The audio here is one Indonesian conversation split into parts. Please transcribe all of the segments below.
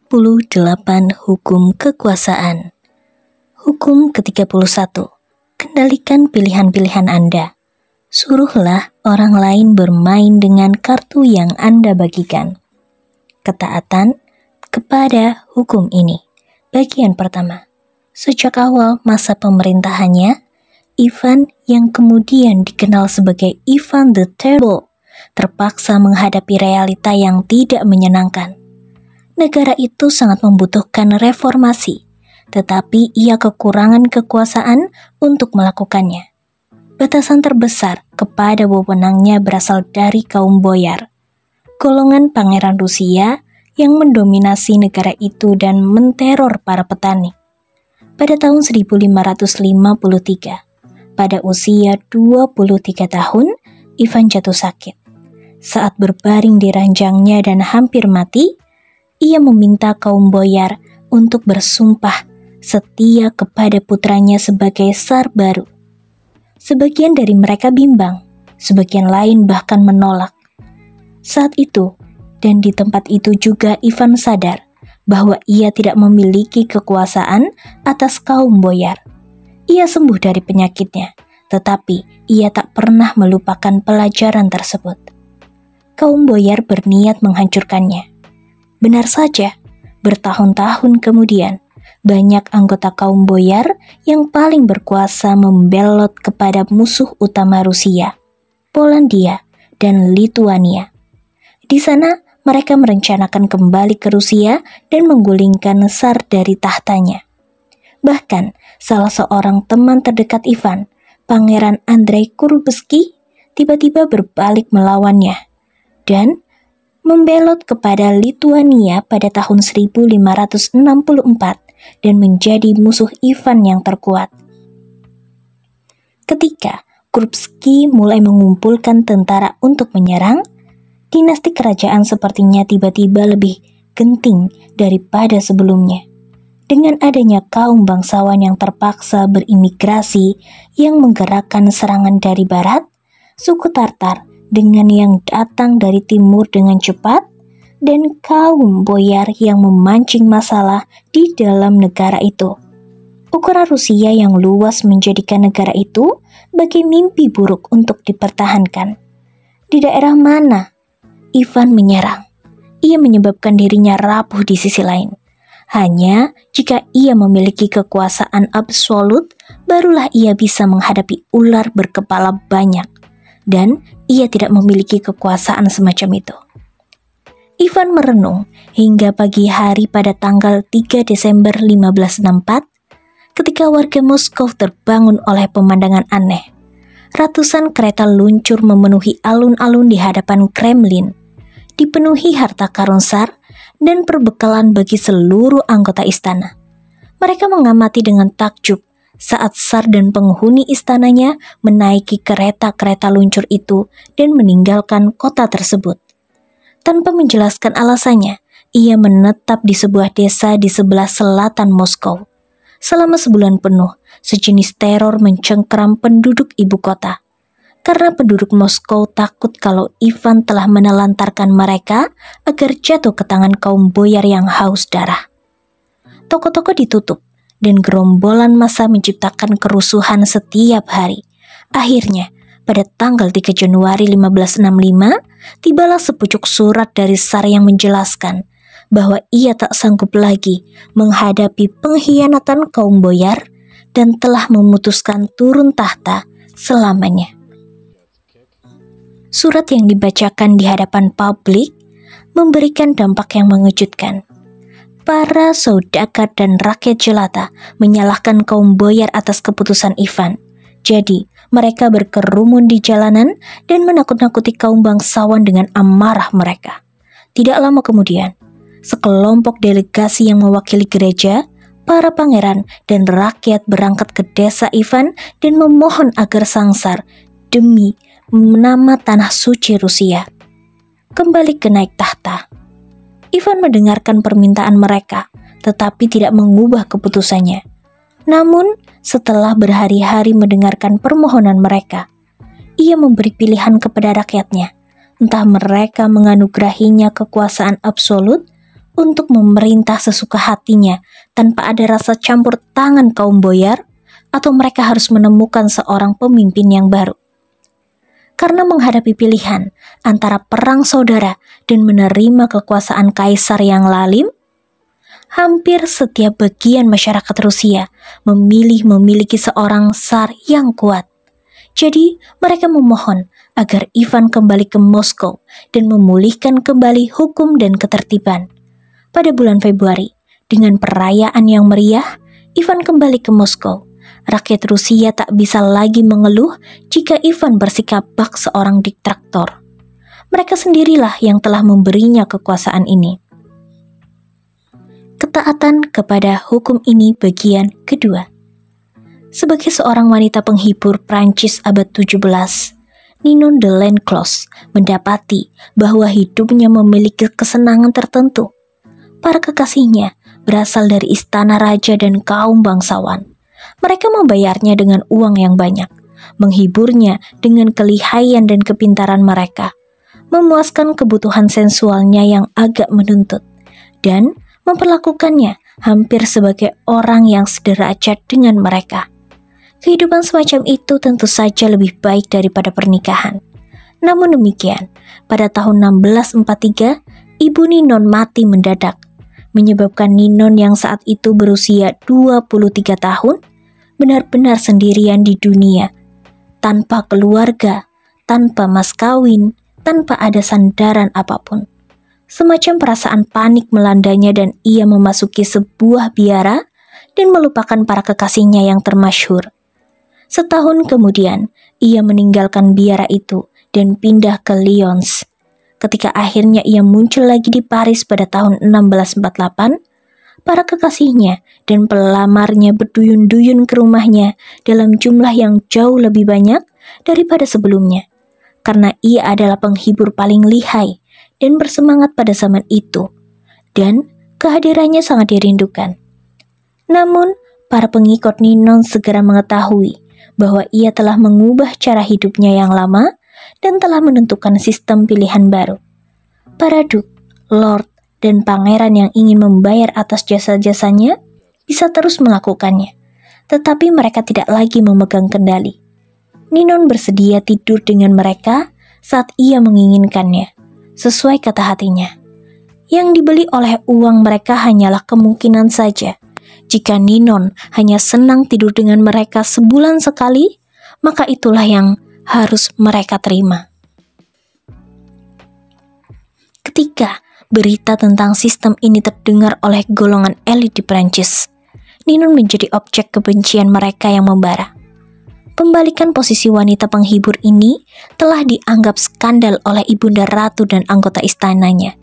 28 Hukum Kekuasaan. Hukum ke-31. Kendalikan pilihan-pilihan Anda. Suruhlah orang lain bermain dengan kartu yang Anda bagikan. Ketaatan kepada hukum ini. Bagian pertama. Sejak awal masa pemerintahannya, Ivan yang kemudian dikenal sebagai Ivan the Terrible terpaksa menghadapi realita yang tidak menyenangkan. Negara itu sangat membutuhkan reformasi, tetapi ia kekurangan kekuasaan untuk melakukannya. Batasan terbesar kepada wewenangnya berasal dari kaum boyar, golongan pangeran Rusia yang mendominasi negara itu dan menteror para petani. Pada tahun 1553, pada usia 23 tahun, Ivan jatuh sakit. Saat berbaring di ranjangnya dan hampir mati, ia meminta kaum boyar untuk bersumpah setia kepada putranya sebagai tsar baru. Sebagian dari mereka bimbang, sebagian lain bahkan menolak. Saat itu, dan di tempat itu juga Ivan sadar bahwa ia tidak memiliki kekuasaan atas kaum boyar. Ia sembuh dari penyakitnya, tetapi ia tak pernah melupakan pelajaran tersebut. Kaum boyar berniat menghancurkannya. Benar saja, bertahun-tahun kemudian, banyak anggota kaum boyar yang paling berkuasa membelot kepada musuh utama Rusia, Polandia, dan Lituania. Di sana, mereka merencanakan kembali ke Rusia dan menggulingkan tsar dari tahtanya. Bahkan, salah seorang teman terdekat Ivan, Pangeran Andrei Kurbsky, tiba-tiba berbalik melawannya dan membelot kepada Lituania pada tahun 1564 dan menjadi musuh Ivan yang terkuat. Ketika Kurbsky mulai mengumpulkan tentara untuk menyerang, dinasti kerajaan sepertinya tiba-tiba lebih genting daripada sebelumnya. Dengan adanya kaum bangsawan yang terpaksa berimigrasi yang menggerakkan serangan dari barat, suku Tartar dengan yang datang dari timur dengan cepat, dan kaum boyar yang memancing masalah di dalam negara itu. Ukuran Rusia yang luas menjadikan negara itu bagai mimpi buruk untuk dipertahankan. Di daerah mana Ivan menyerang, ia menyebabkan dirinya rapuh di sisi lain. Hanya jika ia memiliki kekuasaan absolut, barulah ia bisa menghadapi ular berkepala banyak. Dan ia tidak memiliki kekuasaan semacam itu. Ivan merenung hingga pagi hari pada tanggal 3 Desember 1564, ketika warga Moskow terbangun oleh pemandangan aneh. Ratusan kereta luncur memenuhi alun-alun di hadapan Kremlin, dipenuhi harta karun tsar dan perbekalan bagi seluruh anggota istana. Mereka mengamati dengan takjub saat tsar dan penghuni istananya menaiki kereta-kereta luncur itu dan meninggalkan kota tersebut. Tanpa menjelaskan alasannya, ia menetap di sebuah desa di sebelah selatan Moskow. Selama sebulan penuh, sejenis teror mencengkeram penduduk ibu kota. Karena penduduk Moskow takut kalau Ivan telah menelantarkan mereka agar jatuh ke tangan kaum boyar yang haus darah. Toko-toko ditutup, dan gerombolan massa menciptakan kerusuhan setiap hari. Akhirnya, pada tanggal 3 Januari 1565, tibalah sepucuk surat dari tsar yang menjelaskan bahwa ia tak sanggup lagi menghadapi pengkhianatan kaum boyar dan telah memutuskan turun tahta selamanya. Surat yang dibacakan di hadapan publik memberikan dampak yang mengejutkan. Para saudagar dan rakyat jelata menyalahkan kaum boyar atas keputusan Ivan. Jadi, mereka berkerumun di jalanan dan menakut-nakuti kaum bangsawan dengan amarah mereka. Tidak lama kemudian, sekelompok delegasi yang mewakili gereja, para pangeran, dan rakyat berangkat ke desa Ivan dan memohon agar sang tsar demi nama tanah suci Rusia kembali ke naik tahta. Ivan mendengarkan permintaan mereka, tetapi tidak mengubah keputusannya. Namun, setelah berhari-hari mendengarkan permohonan mereka, ia memberi pilihan kepada rakyatnya, entah mereka menganugerahinya kekuasaan absolut untuk memerintah sesuka hatinya tanpa ada rasa campur tangan kaum boyar, atau mereka harus menemukan seorang pemimpin yang baru. Karena menghadapi pilihan antara perang saudara dan menerima kekuasaan kaisar yang lalim, hampir setiap bagian masyarakat Rusia memilih memiliki seorang tsar yang kuat. Jadi, mereka memohon agar Ivan kembali ke Moskow dan memulihkan kembali hukum dan ketertiban. Pada bulan Februari, dengan perayaan yang meriah, Ivan kembali ke Moskow. Rakyat Rusia tak bisa lagi mengeluh jika Ivan bersikap bak seorang diktator. Mereka sendirilah yang telah memberinya kekuasaan ini. Ketaatan kepada hukum ini bagian kedua. Sebagai seorang wanita penghibur Prancis abad 17, Ninon de Lenclos mendapati bahwa hidupnya memiliki kesenangan tertentu. Para kekasihnya berasal dari istana raja dan kaum bangsawan. Mereka membayarnya dengan uang yang banyak, menghiburnya dengan kelihayan dan kepintaran mereka, memuaskan kebutuhan sensualnya yang agak menuntut, dan memperlakukannya hampir sebagai orang yang sederajat dengan mereka. Kehidupan semacam itu tentu saja lebih baik daripada pernikahan. Namun demikian, pada tahun 1643, ibu Ninon mati mendadak, menyebabkan Ninon yang saat itu berusia 23 tahun benar-benar sendirian di dunia, tanpa keluarga, tanpa mas kawin, tanpa ada sandaran apapun. Semacam perasaan panik melandanya dan ia memasuki sebuah biara dan melupakan para kekasihnya yang termasyhur. Setahun kemudian, ia meninggalkan biara itu dan pindah ke Lyons. Ketika akhirnya ia muncul lagi di Paris pada tahun 1648, para kekasihnya dan pelamarnya berduyun-duyun ke rumahnya dalam jumlah yang jauh lebih banyak daripada sebelumnya, karena ia adalah penghibur paling lihai dan bersemangat pada zaman itu, dan kehadirannya sangat dirindukan. Namun, para pengikut Ninon segera mengetahui bahwa ia telah mengubah cara hidupnya yang lama dan telah menentukan sistem pilihan baru. Para duk, lord, dan pangeran yang ingin membayar atas jasa-jasanya bisa terus melakukannya, tetapi mereka tidak lagi memegang kendali. Ninon bersedia tidur dengan mereka saat ia menginginkannya, sesuai kata hatinya. Yang dibeli oleh uang mereka hanyalah kemungkinan saja. Jika Ninon hanya senang tidur dengan mereka sebulan sekali, maka itulah yang harus mereka terima. Ketika berita tentang sistem ini terdengar oleh golongan elit di Prancis, Ninon menjadi objek kebencian mereka yang membara. Pembalikan posisi wanita penghibur ini telah dianggap skandal oleh ibunda ratu dan anggota istananya.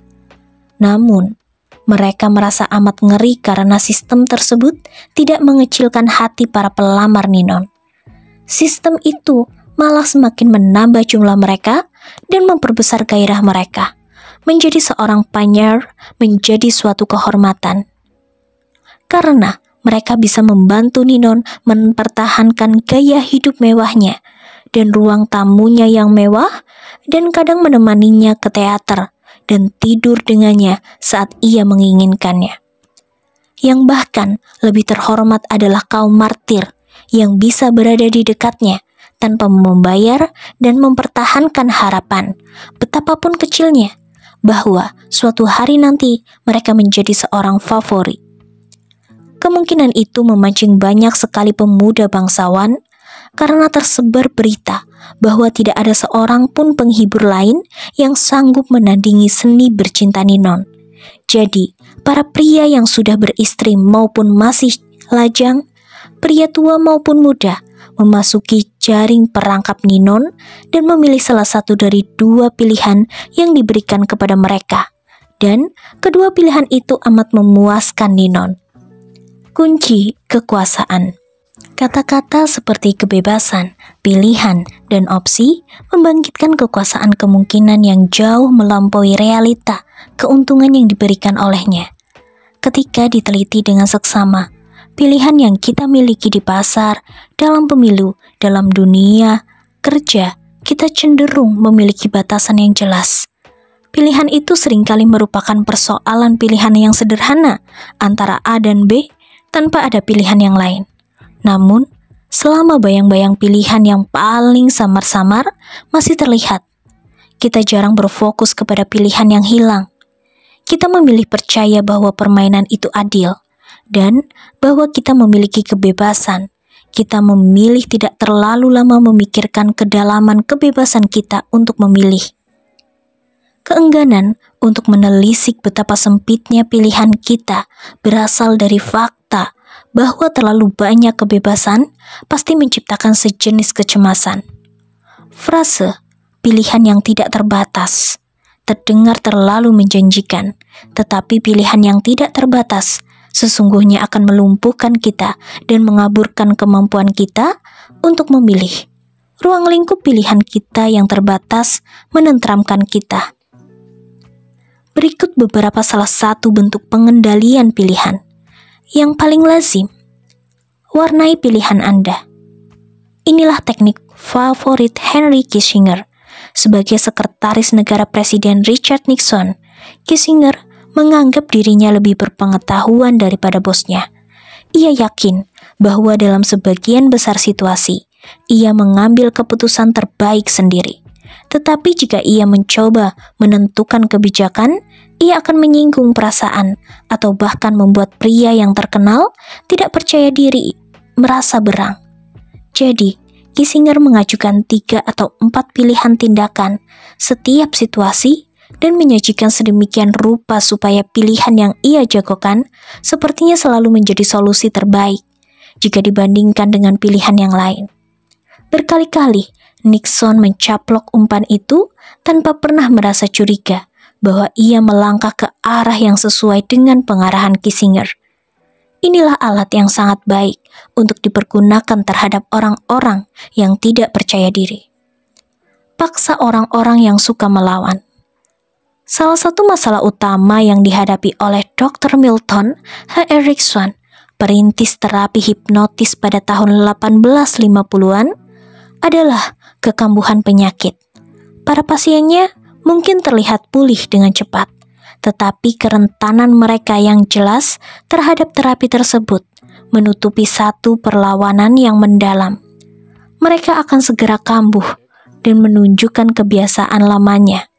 Namun, mereka merasa amat ngeri karena sistem tersebut tidak mengecilkan hati para pelamar Ninon. Sistem itu malah semakin menambah jumlah mereka dan memperbesar gairah mereka. Menjadi seorang panyer menjadi suatu kehormatan. Karena mereka bisa membantu Ninon mempertahankan gaya hidup mewahnya dan ruang tamunya yang mewah, dan kadang menemaninya ke teater dan tidur dengannya saat ia menginginkannya. Yang bahkan lebih terhormat adalah kaum martir yang bisa berada di dekatnya tanpa membayar dan mempertahankan harapan, betapapun kecilnya, bahwa suatu hari nanti mereka menjadi seorang favorit. Kemungkinan itu memancing banyak sekali pemuda bangsawan karena tersebar berita bahwa tidak ada seorang pun penghibur lain yang sanggup menandingi seni bercinta Ninon. Jadi, para pria yang sudah beristri maupun masih lajang, pria tua maupun muda, memasuki jaring perangkap Ninon dan memilih salah satu dari dua pilihan yang diberikan kepada mereka. Dan kedua pilihan itu amat memuaskan Ninon. Kunci kekuasaan. Kata-kata seperti kebebasan, pilihan, dan opsi membangkitkan kekuasaan kemungkinan yang jauh melampaui realita keuntungan yang diberikan olehnya. Ketika diteliti dengan seksama, pilihan yang kita miliki di pasar, dalam pemilu, dalam dunia kerja, kita cenderung memiliki batasan yang jelas. Pilihan itu seringkali merupakan persoalan pilihan yang sederhana antara A dan B tanpa ada pilihan yang lain. Namun, selama bayang-bayang pilihan yang paling samar-samar masih terlihat, kita jarang berfokus kepada pilihan yang hilang. Kita memilih percaya bahwa permainan itu adil dan bahwa kita memiliki kebebasan. Kita memilih tidak terlalu lama memikirkan kedalaman kebebasan kita untuk memilih. Keengganan untuk menelisik betapa sempitnya pilihan kita berasal dari fakta bahwa terlalu banyak kebebasan pasti menciptakan sejenis kecemasan. Frase pilihan yang tidak terbatas terdengar terlalu menjanjikan, tetapi pilihan yang tidak terbatas sesungguhnya akan melumpuhkan kita dan mengaburkan kemampuan kita untuk memilih. Ruang lingkup pilihan kita yang terbatas menenteramkan kita. Berikut beberapa salah satu bentuk pengendalian pilihan. Yang paling lazim, warnai pilihan Anda. Inilah teknik favorit Henry Kissinger. Sebagai sekretaris negara Presiden Richard Nixon, Kissinger menganggap dirinya lebih berpengetahuan daripada bosnya. Ia yakin bahwa dalam sebagian besar situasi, ia mengambil keputusan terbaik sendiri. Tetapi jika ia mencoba menentukan kebijakan, ia akan menyinggung perasaan atau bahkan membuat pria yang terkenal tidak percaya diri merasa berang. Jadi, Kissinger mengajukan 3 atau 4 pilihan tindakan setiap situasi dan menyajikan sedemikian rupa supaya pilihan yang ia jagokan sepertinya selalu menjadi solusi terbaik jika dibandingkan dengan pilihan yang lain. Berkali-kali, Nixon mencaplok umpan itu tanpa pernah merasa curiga bahwa ia melangkah ke arah yang sesuai dengan pengarahan Kissinger. Inilah alat yang sangat baik untuk dipergunakan terhadap orang-orang yang tidak percaya diri. Paksa orang-orang yang suka melawan. Salah satu masalah utama yang dihadapi oleh Dr. Milton H. Erickson, perintis terapi hipnotis pada tahun 1850-an, adalah kekambuhan penyakit. Para pasiennya mungkin terlihat pulih dengan cepat, tetapi kerentanan mereka yang jelas terhadap terapi tersebut menutupi satu perlawanan yang mendalam. Mereka akan segera kambuh dan menunjukkan kebiasaan lamanya,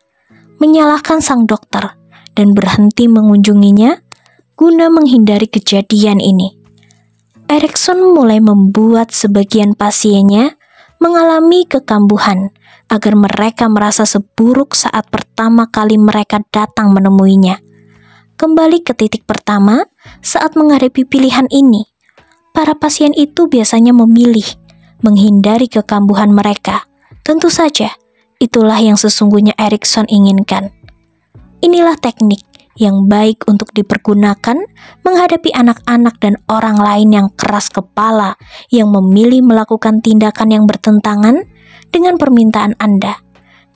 menyalahkan sang dokter dan berhenti mengunjunginya guna menghindari kejadian ini. Erickson mulai membuat sebagian pasiennya mengalami kekambuhan agar mereka merasa seburuk saat pertama kali mereka datang menemuinya. Kembali ke titik pertama, saat menghadapi pilihan ini, para pasien itu biasanya memilih menghindari kekambuhan mereka. Tentu saja, itulah yang sesungguhnya Erickson inginkan. Inilah teknik yang baik untuk dipergunakan menghadapi anak-anak dan orang lain yang keras kepala yang memilih melakukan tindakan yang bertentangan dengan permintaan Anda.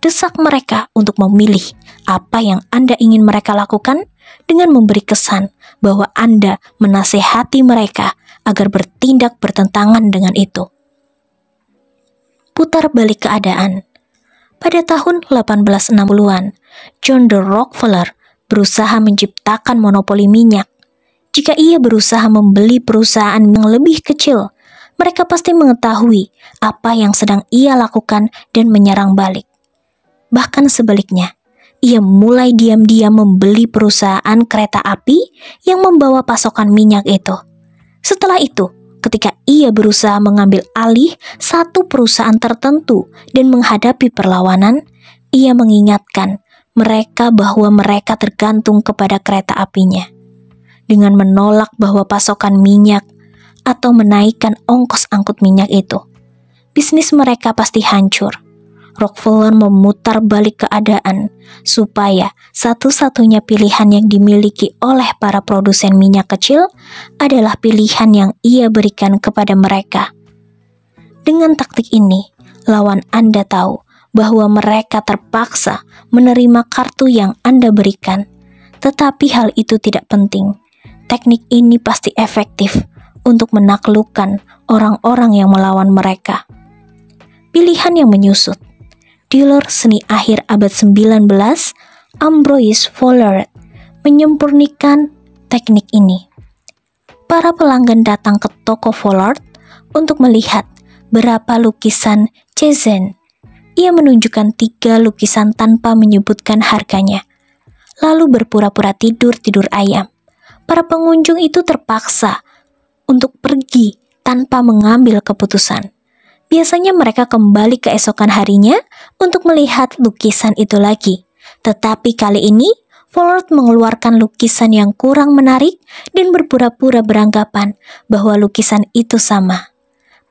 Desak mereka untuk memilih apa yang Anda ingin mereka lakukan dengan memberi kesan bahwa Anda menasehati mereka agar bertindak bertentangan dengan itu. Putar balik keadaan. Pada tahun 1860-an, John D. Rockefeller berusaha menciptakan monopoli minyak. Jika ia berusaha membeli perusahaan yang lebih kecil, mereka pasti mengetahui apa yang sedang ia lakukan dan menyerang balik. Bahkan sebaliknya, ia mulai diam-diam membeli perusahaan kereta api yang membawa pasokan minyak itu. Setelah itu, ketika ia berusaha mengambil alih satu perusahaan tertentu dan menghadapi perlawanan, ia mengingatkan mereka bahwa mereka tergantung kepada kereta apinya. Dengan menolak bahwa pasokan minyak atau menaikkan ongkos angkut minyak itu, bisnis mereka pasti hancur. Rockefeller memutar balik keadaan supaya satu-satunya pilihan yang dimiliki oleh para produsen minyak kecil adalah pilihan yang ia berikan kepada mereka. Dengan taktik ini, lawan Anda tahu bahwa mereka terpaksa menerima kartu yang Anda berikan. Tetapi hal itu tidak penting. Teknik ini pasti efektif untuk menaklukkan orang-orang yang melawan mereka. Pilihan yang menyusut. Dealer seni akhir abad 19 Ambroise Vollard menyempurnakan teknik ini. Para pelanggan datang ke toko Vollard untuk melihat berapa lukisan Cézanne. Ia menunjukkan 3 lukisan tanpa menyebutkan harganya, lalu berpura-pura tidur ayam. Para pengunjung itu terpaksa untuk pergi tanpa mengambil keputusan. Biasanya mereka kembali keesokan harinya untuk melihat lukisan itu lagi. Tetapi kali ini, Vollard mengeluarkan lukisan yang kurang menarik dan berpura-pura beranggapan bahwa lukisan itu sama.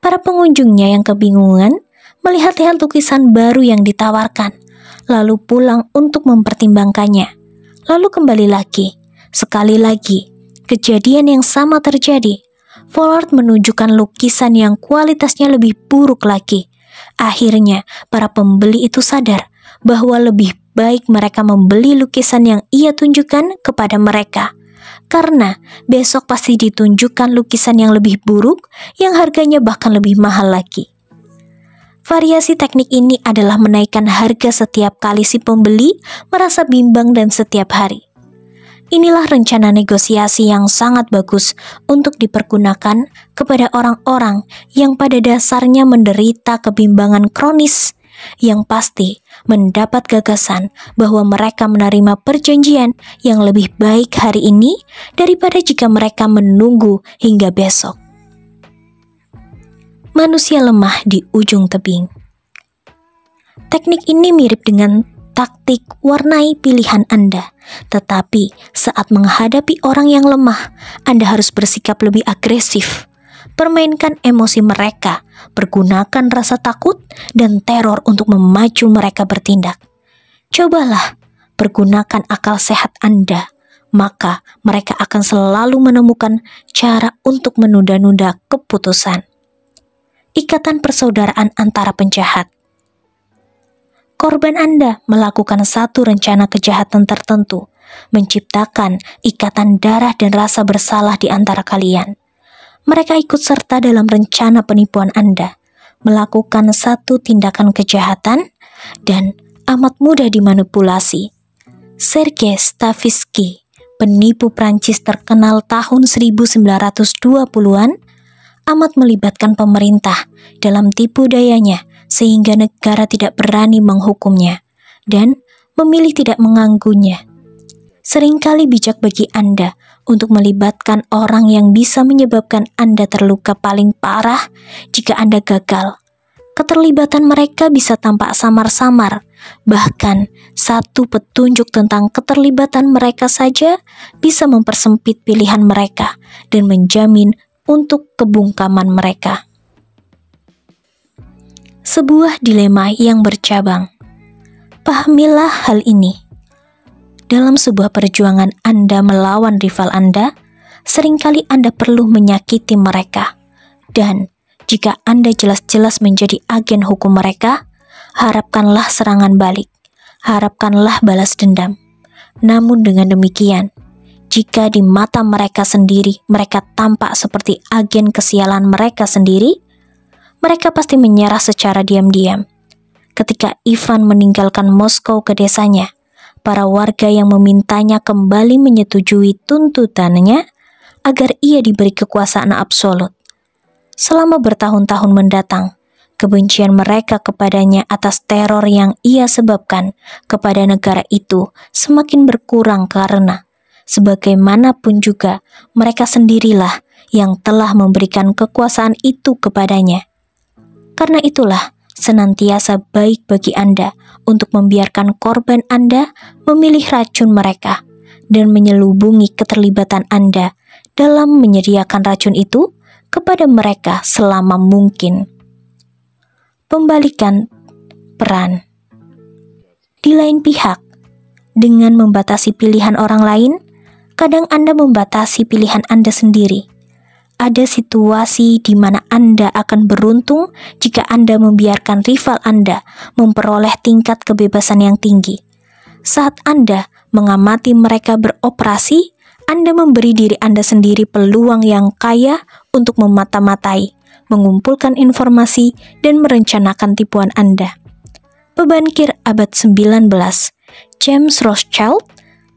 Para pengunjungnya yang kebingungan melihat-lihat lukisan baru yang ditawarkan, lalu pulang untuk mempertimbangkannya. Lalu kembali lagi, sekali lagi, kejadian yang sama terjadi. Vollard menunjukkan lukisan yang kualitasnya lebih buruk lagi. Akhirnya, para pembeli itu sadar bahwa lebih baik mereka membeli lukisan yang ia tunjukkan kepada mereka, karena besok pasti ditunjukkan lukisan yang lebih buruk yang harganya bahkan lebih mahal lagi. Variasi teknik ini adalah menaikkan harga setiap kali si pembeli merasa bimbang dan setiap hari. Inilah rencana negosiasi yang sangat bagus untuk dipergunakan kepada orang-orang yang pada dasarnya menderita kebimbangan kronis, yang pasti mendapat gagasan bahwa mereka menerima perjanjian yang lebih baik hari ini daripada jika mereka menunggu hingga besok. Manusia lemah di ujung tebing. Teknik ini mirip dengan taktik warnai pilihan Anda, tetapi saat menghadapi orang yang lemah, Anda harus bersikap lebih agresif. Permainkan emosi mereka, pergunakan rasa takut dan teror untuk memacu mereka bertindak. Cobalah pergunakan akal sehat Anda, maka mereka akan selalu menemukan cara untuk menunda-nunda keputusan. Ikatan persaudaraan antara penjahat. Korban Anda melakukan satu rencana kejahatan tertentu, menciptakan ikatan darah dan rasa bersalah di antara kalian. Mereka ikut serta dalam rencana penipuan Anda, melakukan satu tindakan kejahatan, dan amat mudah dimanipulasi. Sergei Stavisky, penipu Prancis terkenal tahun 1920-an, amat melibatkan pemerintah dalam tipu dayanya sehingga negara tidak berani menghukumnya dan memilih tidak mengganggunya. Seringkali bijak bagi Anda untuk melibatkan orang yang bisa menyebabkan Anda terluka paling parah jika Anda gagal. Keterlibatan mereka bisa tampak samar-samar, bahkan satu petunjuk tentang keterlibatan mereka saja bisa mempersempit pilihan mereka dan menjamin untuk kebungkaman mereka. Sebuah dilema yang bercabang. Pahamilah hal ini. Dalam sebuah perjuangan Anda melawan rival Anda, seringkali Anda perlu menyakiti mereka. Dan jika Anda jelas-jelas menjadi agen hukum mereka, harapkanlah serangan balik. Harapkanlah balas dendam. Namun dengan demikian, jika di mata mereka sendiri mereka tampak seperti agen kesialan mereka sendiri, mereka pasti menyerah secara diam-diam. Ketika Ivan meninggalkan Moskow ke desanya, para warga yang memintanya kembali menyetujui tuntutannya agar ia diberi kekuasaan absolut. Selama bertahun-tahun mendatang, kebencian mereka kepadanya atas teror yang ia sebabkan kepada negara itu semakin berkurang karena, sebagaimanapun juga, mereka sendirilah yang telah memberikan kekuasaan itu kepadanya. Karena itulah, senantiasa baik bagi Anda untuk membiarkan korban Anda memilih racun mereka dan menyelubungi keterlibatan Anda dalam menyediakan racun itu kepada mereka selama mungkin. Pembalikan peran. Di lain pihak, dengan membatasi pilihan orang lain, kadang Anda membatasi pilihan Anda sendiri. Ada situasi di mana Anda akan beruntung jika Anda membiarkan rival Anda memperoleh tingkat kebebasan yang tinggi. Saat Anda mengamati mereka beroperasi, Anda memberi diri Anda sendiri peluang yang kaya untuk memata-matai, mengumpulkan informasi, dan merencanakan tipuan Anda. Pembangkir abad 19 James Rothschild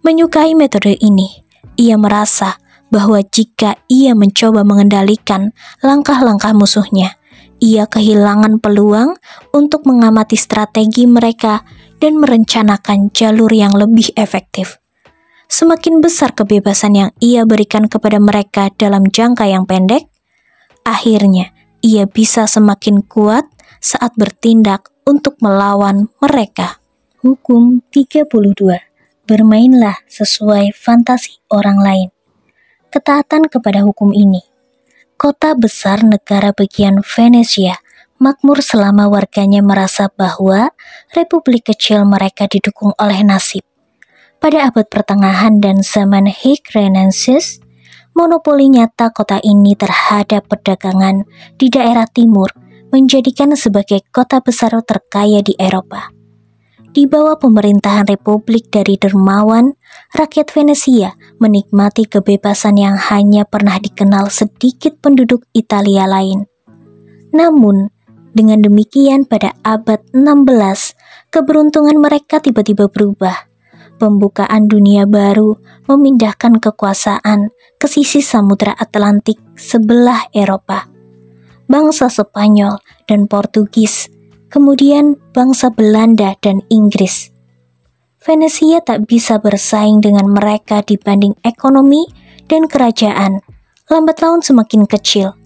menyukai metode ini. Ia merasa bahwa jika ia mencoba mengendalikan langkah-langkah musuhnya, ia kehilangan peluang untuk mengamati strategi mereka dan merencanakan jalur yang lebih efektif. Semakin besar kebebasan yang ia berikan kepada mereka dalam jangka yang pendek, akhirnya ia bisa semakin kuat saat bertindak untuk melawan mereka. Hukum 32. Bermainlah sesuai fantasi orang lain. Ketaatan kepada hukum ini. Kota besar negara bagian Venesia makmur selama warganya merasa bahwa republik kecil mereka didukung oleh nasib. Pada abad pertengahan dan zaman High Renaissance, monopoli nyata kota ini terhadap perdagangan di daerah timur menjadikan sebagai kota besar terkaya di Eropa. Di bawah pemerintahan republik dari dermawan, rakyat Venesia menikmati kebebasan yang hanya pernah dikenal sedikit penduduk Italia lain. Namun, dengan demikian pada abad 16, keberuntungan mereka tiba-tiba berubah. Pembukaan dunia baru memindahkan kekuasaan ke sisi Samudra Atlantik sebelah Eropa. Bangsa Spanyol dan Portugis, kemudian bangsa Belanda dan Inggris. Venesia tak bisa bersaing dengan mereka dibanding ekonomi dan kerajaan. Lambat laun semakin kecil.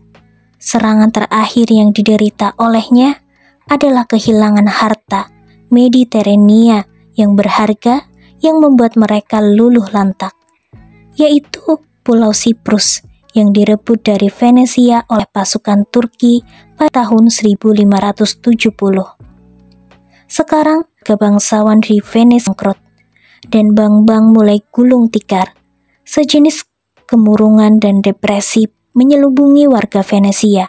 Serangan terakhir yang diderita olehnya adalah kehilangan harta Mediterania yang berharga yang membuat mereka luluh lantak, yaitu Pulau Siprus yang direbut dari Venesia oleh pasukan Turki pada tahun 1570. Sekarang, kebangsawan di Venice bangkrut, dan bank-bank mulai gulung tikar. Sejenis kemurungan dan depresi menyelubungi warga Venesia.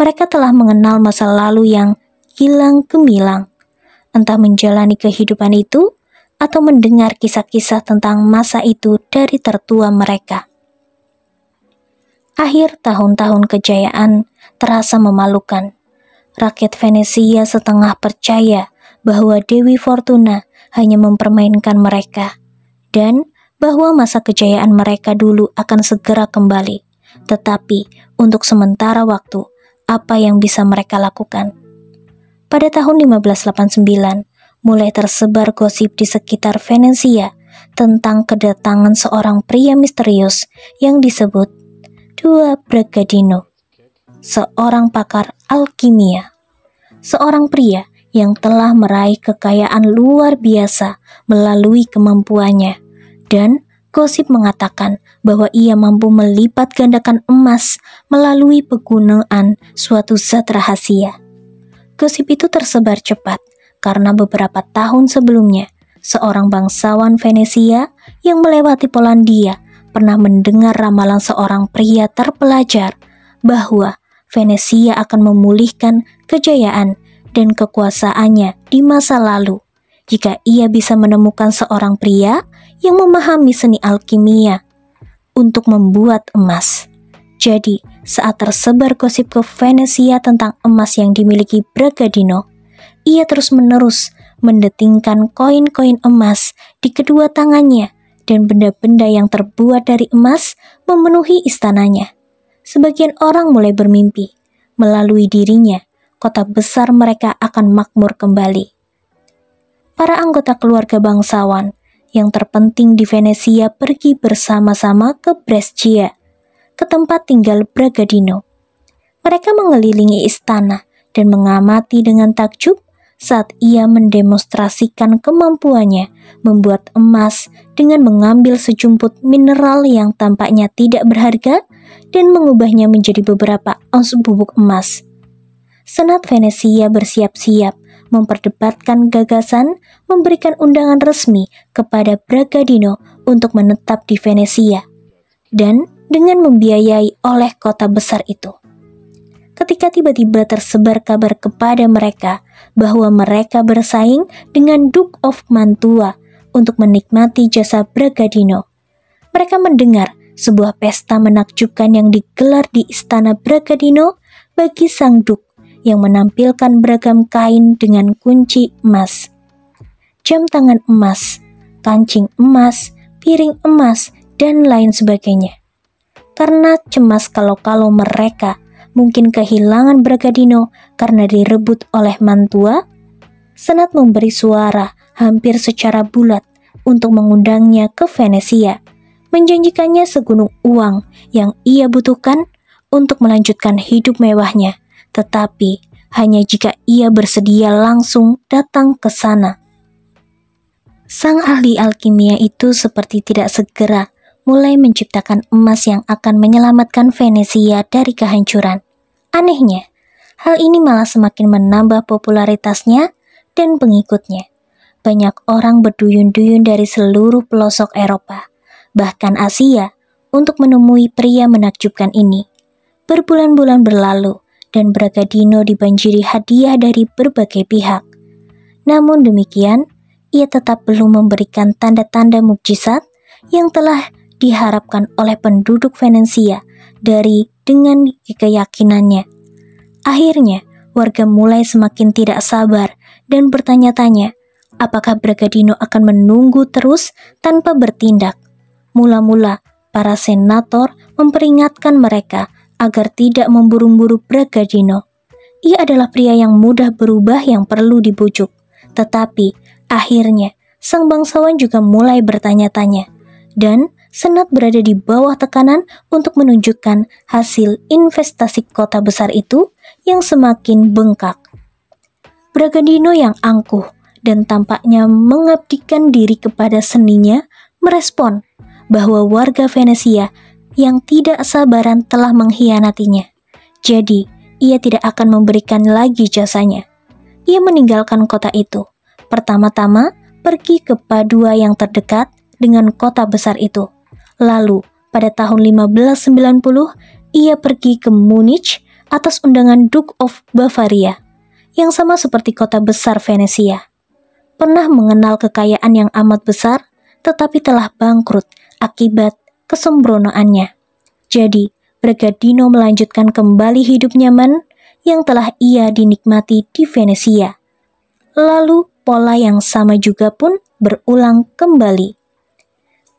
Mereka telah mengenal masa lalu yang gilang gemilang, entah menjalani kehidupan itu atau mendengar kisah-kisah tentang masa itu dari tertua mereka. Akhir tahun-tahun kejayaan terasa memalukan. Rakyat Venesia setengah percaya bahwa Dewi Fortuna hanya mempermainkan mereka, dan bahwa masa kejayaan mereka dulu akan segera kembali. Tetapi untuk sementara waktu, apa yang bisa mereka lakukan? Pada tahun 1589, mulai tersebar gosip di sekitar Venesia tentang kedatangan seorang pria misterius yang disebut Dua Bragadino, seorang pakar alkimia. Seorang pria yang telah meraih kekayaan luar biasa melalui kemampuannya, dan gosip mengatakan bahwa ia mampu melipat gandakan emas melalui penggunaan suatu zat rahasia. Gosip itu tersebar cepat karena beberapa tahun sebelumnya, seorang bangsawan Venesia yang melewati Polandia pernah mendengar ramalan seorang pria terpelajar bahwa Venesia akan memulihkan kejayaan dan kekuasaannya di masa lalu jika ia bisa menemukan seorang pria yang memahami seni alkimia untuk membuat emas. Jadi, saat tersebar gosip ke Venesia tentang emas yang dimiliki Bragadino, ia terus-menerus mendetingkan koin-koin emas di kedua tangannya, dan benda-benda yang terbuat dari emas memenuhi istananya. Sebagian orang mulai bermimpi, melalui dirinya, kota besar mereka akan makmur kembali. Para anggota keluarga bangsawan yang terpenting di Venesia pergi bersama-sama ke Brescia, ke tempat tinggal Bragadino. Mereka mengelilingi istana dan mengamati dengan takjub saat ia mendemonstrasikan kemampuannya membuat emas dengan mengambil sejumput mineral yang tampaknya tidak berharga dan mengubahnya menjadi beberapa ons bubuk emas. Senat Venesia bersiap-siap memperdebatkan gagasan memberikan undangan resmi kepada Bragadino untuk menetap di Venesia, dan dengan membiayai oleh kota besar itu. Ketika tiba-tiba tersebar kabar kepada mereka bahwa mereka bersaing dengan Duke of Mantua untuk menikmati jasa Bragadino, mereka mendengar sebuah pesta menakjubkan yang digelar di istana Bragadino bagi sang Duke yang menampilkan beragam kain dengan kunci emas. jam tangan emas, kancing emas, piring emas, dan lain sebagainya. Karena cemas kalau mereka mungkin kehilangan Bragadino karena direbut oleh Mantua, Senat memberi suara hampir secara bulat untuk mengundangnya ke Venesia, menjanjikannya segunung uang yang ia butuhkan untuk melanjutkan hidup mewahnya, tetapi hanya jika ia bersedia langsung datang ke sana. Sang ahli alkimia itu seperti tidak segera mulai menciptakan emas yang akan menyelamatkan Venesia dari kehancuran. Anehnya, hal ini malah semakin menambah popularitasnya dan pengikutnya. Banyak orang berduyun-duyun dari seluruh pelosok Eropa, bahkan Asia, untuk menemui pria menakjubkan ini. Berbulan-bulan berlalu, dan Bragadino dibanjiri hadiah dari berbagai pihak. Namun demikian, ia tetap belum memberikan tanda-tanda mukjizat yang telah diharapkan oleh penduduk Venesia dengan keyakinannya. Akhirnya, warga mulai semakin tidak sabar dan bertanya-tanya, apakah Bragadino akan menunggu terus tanpa bertindak? Mula-mula, para senator memperingatkan mereka agar tidak memburu-buru Bragadino. Ia adalah pria yang mudah berubah yang perlu dibujuk. Tetapi, akhirnya, sang bangsawan juga mulai bertanya-tanya, dan Senat berada di bawah tekanan untuk menunjukkan hasil investasi kota besar itu yang semakin bengkak. Bragadino yang angkuh dan tampaknya mengabdikan diri kepada seninya merespon bahwa warga Venesia yang tidak sabaran telah mengkhianatinya. Jadi, ia tidak akan memberikan lagi jasanya. Ia meninggalkan kota itu. Pertama-tama, pergi ke Padua yang terdekat dengan kota besar itu. Lalu, pada tahun 1590, ia pergi ke Munich atas undangan Duke of Bavaria, yang sama seperti kota besar Venesia. Pernah mengenal kekayaan yang amat besar, tetapi telah bangkrut akibat kesembronoannya. Jadi, Bragadino melanjutkan kembali hidup nyaman yang telah ia dinikmati di Venesia. Lalu, pola yang sama juga pun berulang kembali.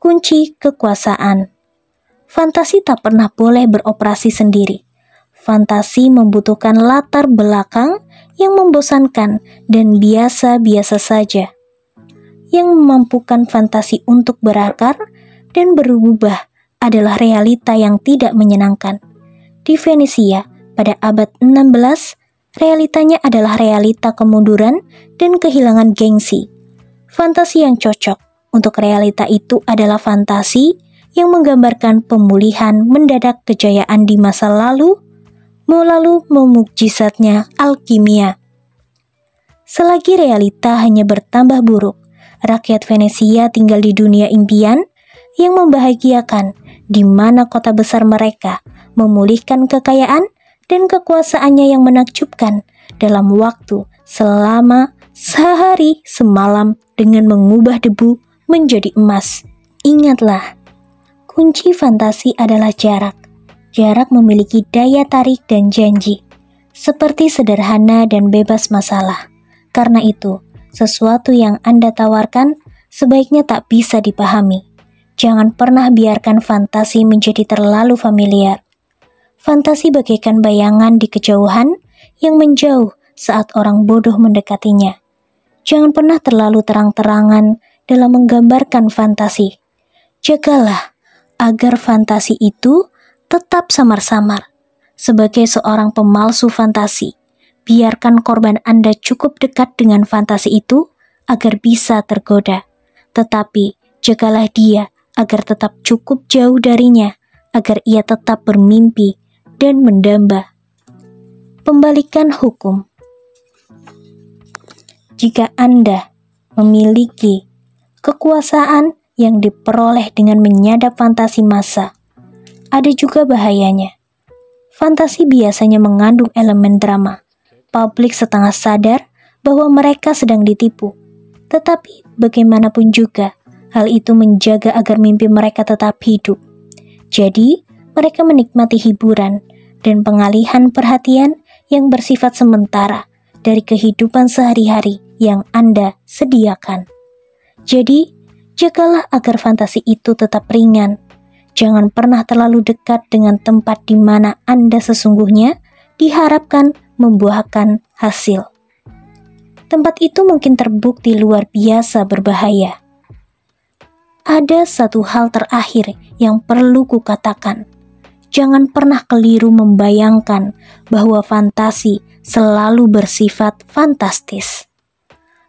Kunci kekuasaan. Fantasi tak pernah boleh beroperasi sendiri. Fantasi membutuhkan latar belakang yang membosankan dan biasa-biasa saja. Yang memampukan fantasi untuk berakar dan berubah adalah realita yang tidak menyenangkan. Di Venesia, pada abad 16, realitanya adalah realita kemunduran dan kehilangan gengsi. Fantasi yang cocok untuk realita itu adalah fantasi yang menggambarkan pemulihan mendadak kejayaan di masa lalu melalui memukjizatnya alkimia. Selagi realita hanya bertambah buruk, rakyat Venesia tinggal di dunia impian yang membahagiakan, di mana kota besar mereka memulihkan kekayaan dan kekuasaannya yang menakjubkan dalam waktu selama sehari semalam dengan mengubah debu menjadi emas. Ingatlah, kunci fantasi adalah jarak. Jarak memiliki daya tarik dan janji, seperti sederhana dan bebas masalah. Karena itu, sesuatu yang Anda tawarkan sebaiknya tak bisa dipahami. Jangan pernah biarkan fantasi menjadi terlalu familiar. Fantasi bagaikan bayangan di kejauhan yang menjauh saat orang bodoh mendekatinya. Jangan pernah terlalu terang-terangan dalam menggambarkan fantasi. Jagalah agar fantasi itu tetap samar-samar. Sebagai seorang pemalsu fantasi, biarkan korban Anda cukup dekat dengan fantasi itu agar bisa tergoda. Tetapi jagalah dia agar tetap cukup jauh darinya, agar ia tetap bermimpi dan mendamba. Pembalikan hukum. Jika Anda memiliki kekuasaan yang diperoleh dengan menyadap fantasi massa, ada juga bahayanya. Fantasi biasanya mengandung elemen drama. Publik setengah sadar bahwa mereka sedang ditipu. Tetapi bagaimanapun juga, hal itu menjaga agar mimpi mereka tetap hidup. Jadi, mereka menikmati hiburan dan pengalihan perhatian yang bersifat sementara dari kehidupan sehari-hari yang Anda sediakan. Jadi, jagalah agar fantasi itu tetap ringan. Jangan pernah terlalu dekat dengan tempat di mana Anda sesungguhnya diharapkan membuahkan hasil. Tempat itu mungkin terbukti luar biasa berbahaya. Ada satu hal terakhir yang perlu kukatakan. Jangan pernah keliru membayangkan bahwa fantasi selalu bersifat fantastis.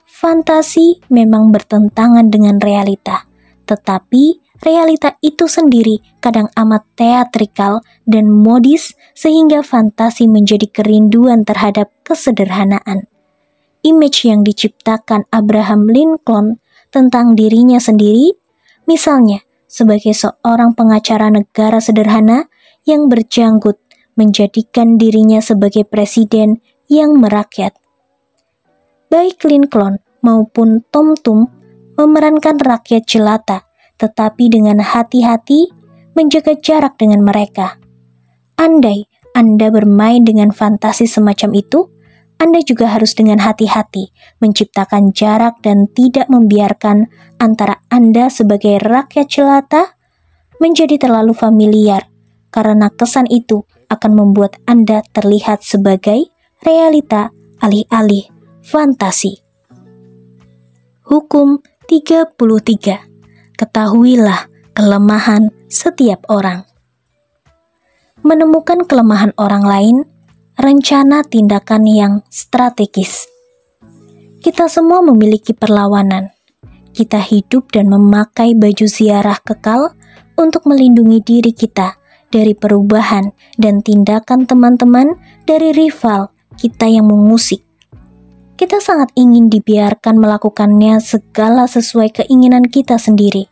Fantasi memang bertentangan dengan realita, tetapi realita itu sendiri kadang amat teatrikal dan modis sehingga fantasi menjadi kerinduan terhadap kesederhanaan. Image yang diciptakan Abraham Lincoln tentang dirinya sendiri, misalnya sebagai seorang pengacara negara sederhana yang berjanggut, menjadikan dirinya sebagai presiden yang merakyat. Baik Lincoln maupun Tom Thumb memerankan rakyat jelata, tetapi dengan hati-hati menjaga jarak dengan mereka. Andai Anda bermain dengan fantasi semacam itu, Anda juga harus dengan hati-hati menciptakan jarak dan tidak membiarkan antara Anda sebagai rakyat jelata menjadi terlalu familiar, karena kesan itu akan membuat Anda terlihat sebagai realita alih-alih fantasi. Hukum 33. Ketahuilah kelemahan setiap orang. Menemukan kelemahan orang lain, rencana tindakan yang strategis. Kita semua memiliki perlawanan. Kita hidup dan memakai baju ziarah kekal untuk melindungi diri kita dari perubahan dan tindakan teman-teman dari rival kita yang mengusik. Kita sangat ingin dibiarkan melakukannya segala sesuai keinginan kita sendiri.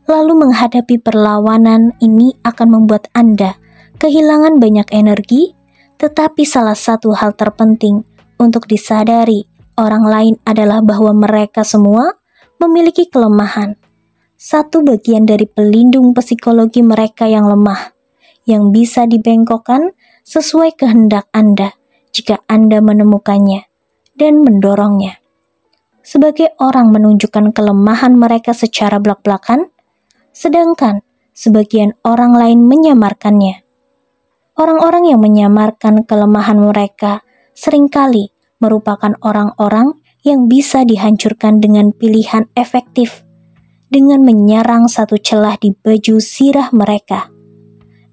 Lalu menghadapi perlawanan ini akan membuat Anda kehilangan banyak energi, tetapi salah satu hal terpenting untuk disadari orang lain adalah bahwa mereka semua memiliki kelemahan. Satu bagian dari pelindung psikologi mereka yang lemah, yang bisa dibengkokkan sesuai kehendak Anda jika Anda menemukannya dan mendorongnya. Sebagai orang menunjukkan kelemahan mereka secara belak-belakan, sedangkan sebagian orang lain menyamarkannya. Orang-orang yang menyamarkan kelemahan mereka seringkali merupakan orang-orang yang bisa dihancurkan dengan pilihan efektif, dengan menyerang satu celah di baju zirah mereka.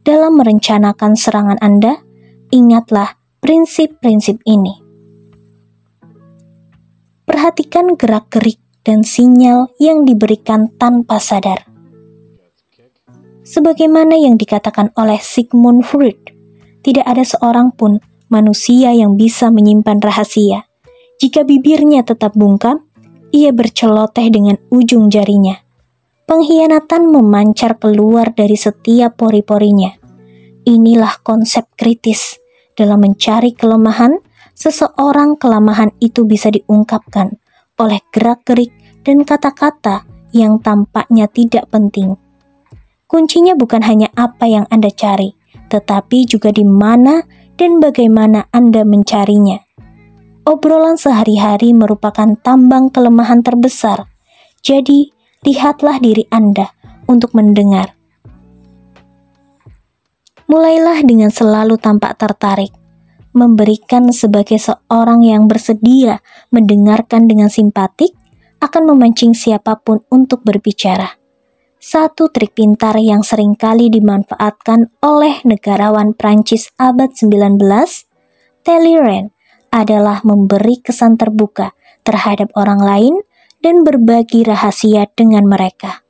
Dalam merencanakan serangan Anda, ingatlah prinsip-prinsip ini. Perhatikan gerak-gerik dan sinyal yang diberikan tanpa sadar. Sebagaimana yang dikatakan oleh Sigmund Freud, tidak ada seorang pun manusia yang bisa menyimpan rahasia. Jika bibirnya tetap bungkam, ia berceloteh dengan ujung jarinya. Pengkhianatan memancar keluar dari setiap pori-porinya. Inilah konsep kritis. Dalam mencari kelemahan, seseorang kelemahan itu bisa diungkapkan oleh gerak-gerik dan kata-kata yang tampaknya tidak penting. Kuncinya bukan hanya apa yang Anda cari, tetapi juga di mana dan bagaimana Anda mencarinya. Obrolan sehari-hari merupakan tambang kelemahan terbesar. Jadi, lihatlah diri Anda untuk mendengar. Mulailah dengan selalu tampak tertarik, memberikan sebagai seorang yang bersedia mendengarkan dengan simpatik akan memancing siapapun untuk berbicara. Satu trik pintar yang seringkali dimanfaatkan oleh negarawan Prancis abad 19, Talleyrand, adalah memberi kesan terbuka terhadap orang lain dan berbagi rahasia dengan mereka.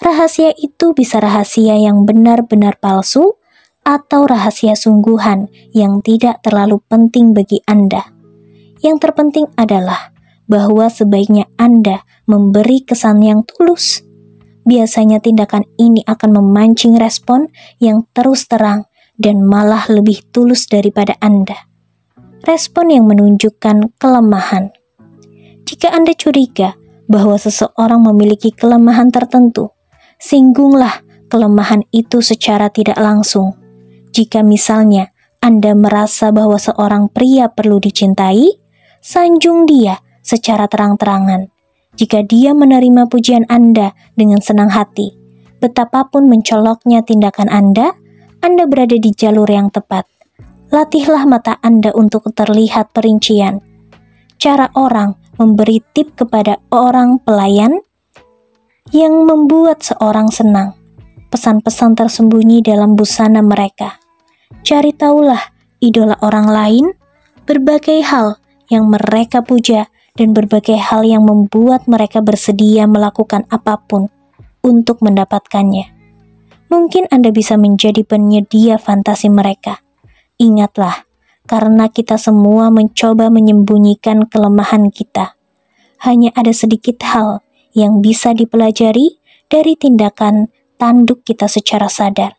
Rahasia itu bisa rahasia yang benar-benar palsu atau rahasia sungguhan yang tidak terlalu penting bagi Anda. Yang terpenting adalah bahwa sebaiknya Anda memberi kesan yang tulus. Biasanya tindakan ini akan memancing respon yang terus terang dan malah lebih tulus daripada Anda. Respon yang menunjukkan kelemahan. Jika Anda curiga bahwa seseorang memiliki kelemahan tertentu, singgunglah kelemahan itu secara tidak langsung. Jika misalnya Anda merasa bahwa seorang pria perlu dicintai, sanjung dia secara terang-terangan. Jika dia menerima pujian Anda dengan senang hati, betapapun mencoloknya tindakan Anda berada di jalur yang tepat. Latihlah mata Anda untuk terlihat perincian. Cara orang memberi tip kepada orang pelayan yang membuat seorang senang. Pesan-pesan tersembunyi dalam busana mereka. Cari tahulah idola orang lain, berbagai hal yang mereka puja, dan berbagai hal yang membuat mereka bersedia melakukan apapun untuk mendapatkannya. Mungkin Anda bisa menjadi penyedia fantasi mereka. Ingatlah, karena kita semua mencoba menyembunyikan kelemahan kita. Hanya ada sedikit hal yang bisa dipelajari dari tindakan tanduk kita secara sadar.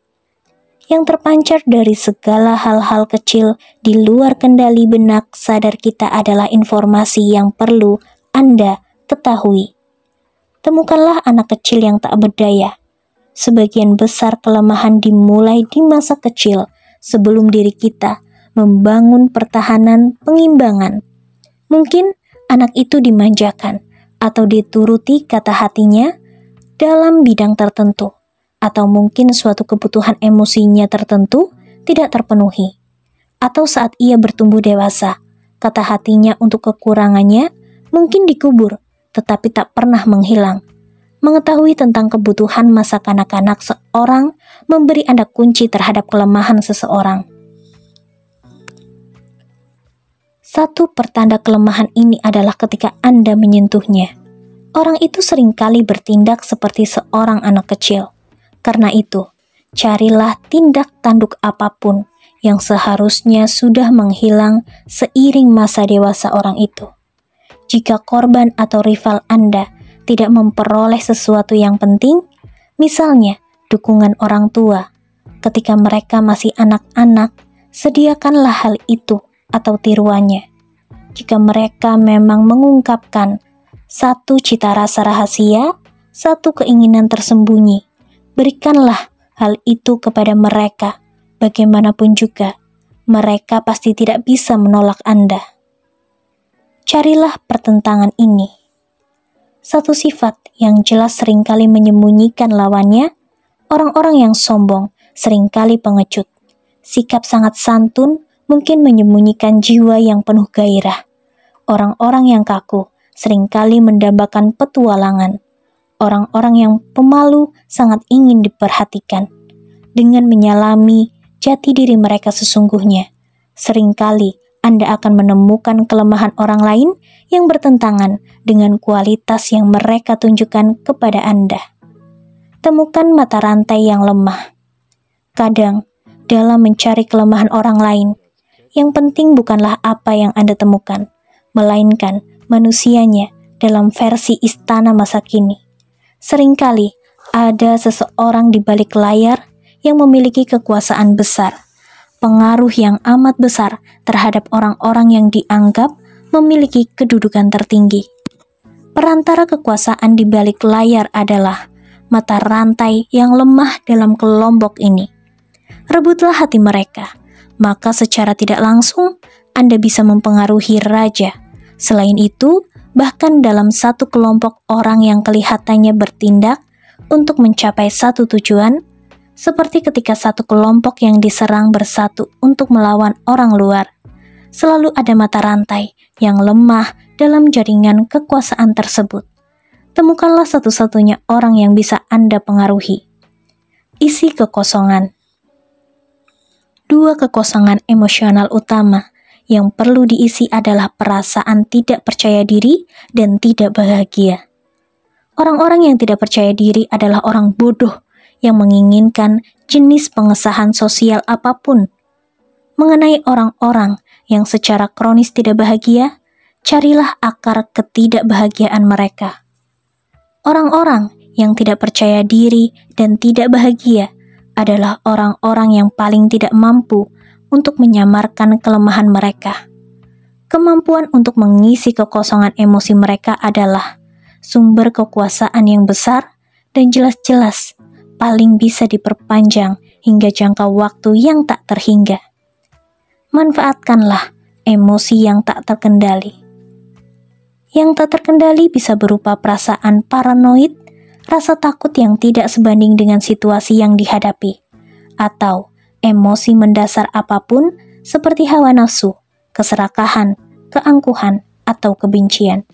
Yang terpancar dari segala hal-hal kecil di luar kendali benak sadar kita adalah informasi yang perlu Anda ketahui. Temukanlah anak kecil yang tak berdaya. Sebagian besar kelemahan dimulai di masa kecil sebelum diri kita membangun pertahanan pengimbangan. Mungkin anak itu dimanjakan atau dituruti kata hatinya dalam bidang tertentu. Atau mungkin suatu kebutuhan emosinya tertentu tidak terpenuhi. Atau saat ia bertumbuh dewasa, kata hatinya untuk kekurangannya mungkin dikubur, tetapi tak pernah menghilang. Mengetahui tentang kebutuhan masa kanak-kanak seorang memberi Anda kunci terhadap kelemahan seseorang. Satu pertanda kelemahan ini adalah ketika Anda menyentuhnya. Orang itu seringkali bertindak seperti seorang anak kecil. Karena itu, carilah tindak tanduk apapun yang seharusnya sudah menghilang seiring masa dewasa orang itu. Jika korban atau rival Anda tidak memperoleh sesuatu yang penting, misalnya dukungan orang tua, ketika mereka masih anak-anak, sediakanlah hal itu atau tiruannya. Jika mereka memang mengungkapkan satu cita rasa rahasia, satu keinginan tersembunyi, berikanlah hal itu kepada mereka. Bagaimanapun juga, mereka pasti tidak bisa menolak Anda. Carilah pertentangan ini. Satu sifat yang jelas seringkali menyembunyikan lawannya, orang-orang yang sombong seringkali pengecut. Sikap sangat santun mungkin menyembunyikan jiwa yang penuh gairah. Orang-orang yang kaku seringkali mendambakan petualangan. Orang-orang yang pemalu sangat ingin diperhatikan. Dengan menyalami jati diri mereka sesungguhnya, seringkali Anda akan menemukan kelemahan orang lain yang bertentangan dengan kualitas yang mereka tunjukkan kepada Anda. Temukan mata rantai yang lemah. Kadang, dalam mencari kelemahan orang lain, yang penting bukanlah apa yang Anda temukan, melainkan manusianya dalam versi istana masa kini. Seringkali ada seseorang di balik layar yang memiliki kekuasaan besar, pengaruh yang amat besar terhadap orang-orang yang dianggap memiliki kedudukan tertinggi. Perantara kekuasaan di balik layar adalah mata rantai yang lemah dalam kelompok ini. Rebutlah hati mereka, maka secara tidak langsung Anda bisa mempengaruhi raja. Selain itu, bahkan dalam satu kelompok orang yang kelihatannya bertindak untuk mencapai satu tujuan, seperti ketika satu kelompok yang diserang bersatu untuk melawan orang luar, selalu ada mata rantai yang lemah dalam jaringan kekuasaan tersebut. Temukanlah satu-satunya orang yang bisa Anda pengaruhi. Isi kekosongan. Dua kekosongan emosional utama yang perlu diisi adalah perasaan tidak percaya diri dan tidak bahagia. Orang-orang yang tidak percaya diri adalah orang bodoh yang menginginkan jenis pengesahan sosial apapun. Mengenai orang-orang yang secara kronis tidak bahagia, carilah akar ketidakbahagiaan mereka. Orang-orang yang tidak percaya diri dan tidak bahagia adalah orang-orang yang paling tidak mampu untuk menyamarkan kelemahan mereka. Kemampuan untuk mengisi kekosongan emosi mereka adalah sumber kekuasaan yang besar dan jelas-jelas paling bisa diperpanjang hingga jangka waktu yang tak terhingga. Manfaatkanlah emosi yang tak terkendali. Yang tak terkendali bisa berupa perasaan paranoid, rasa takut yang tidak sebanding dengan situasi yang dihadapi, atau emosi mendasar apapun seperti hawa nafsu, keserakahan, keangkuhan, atau kebencian.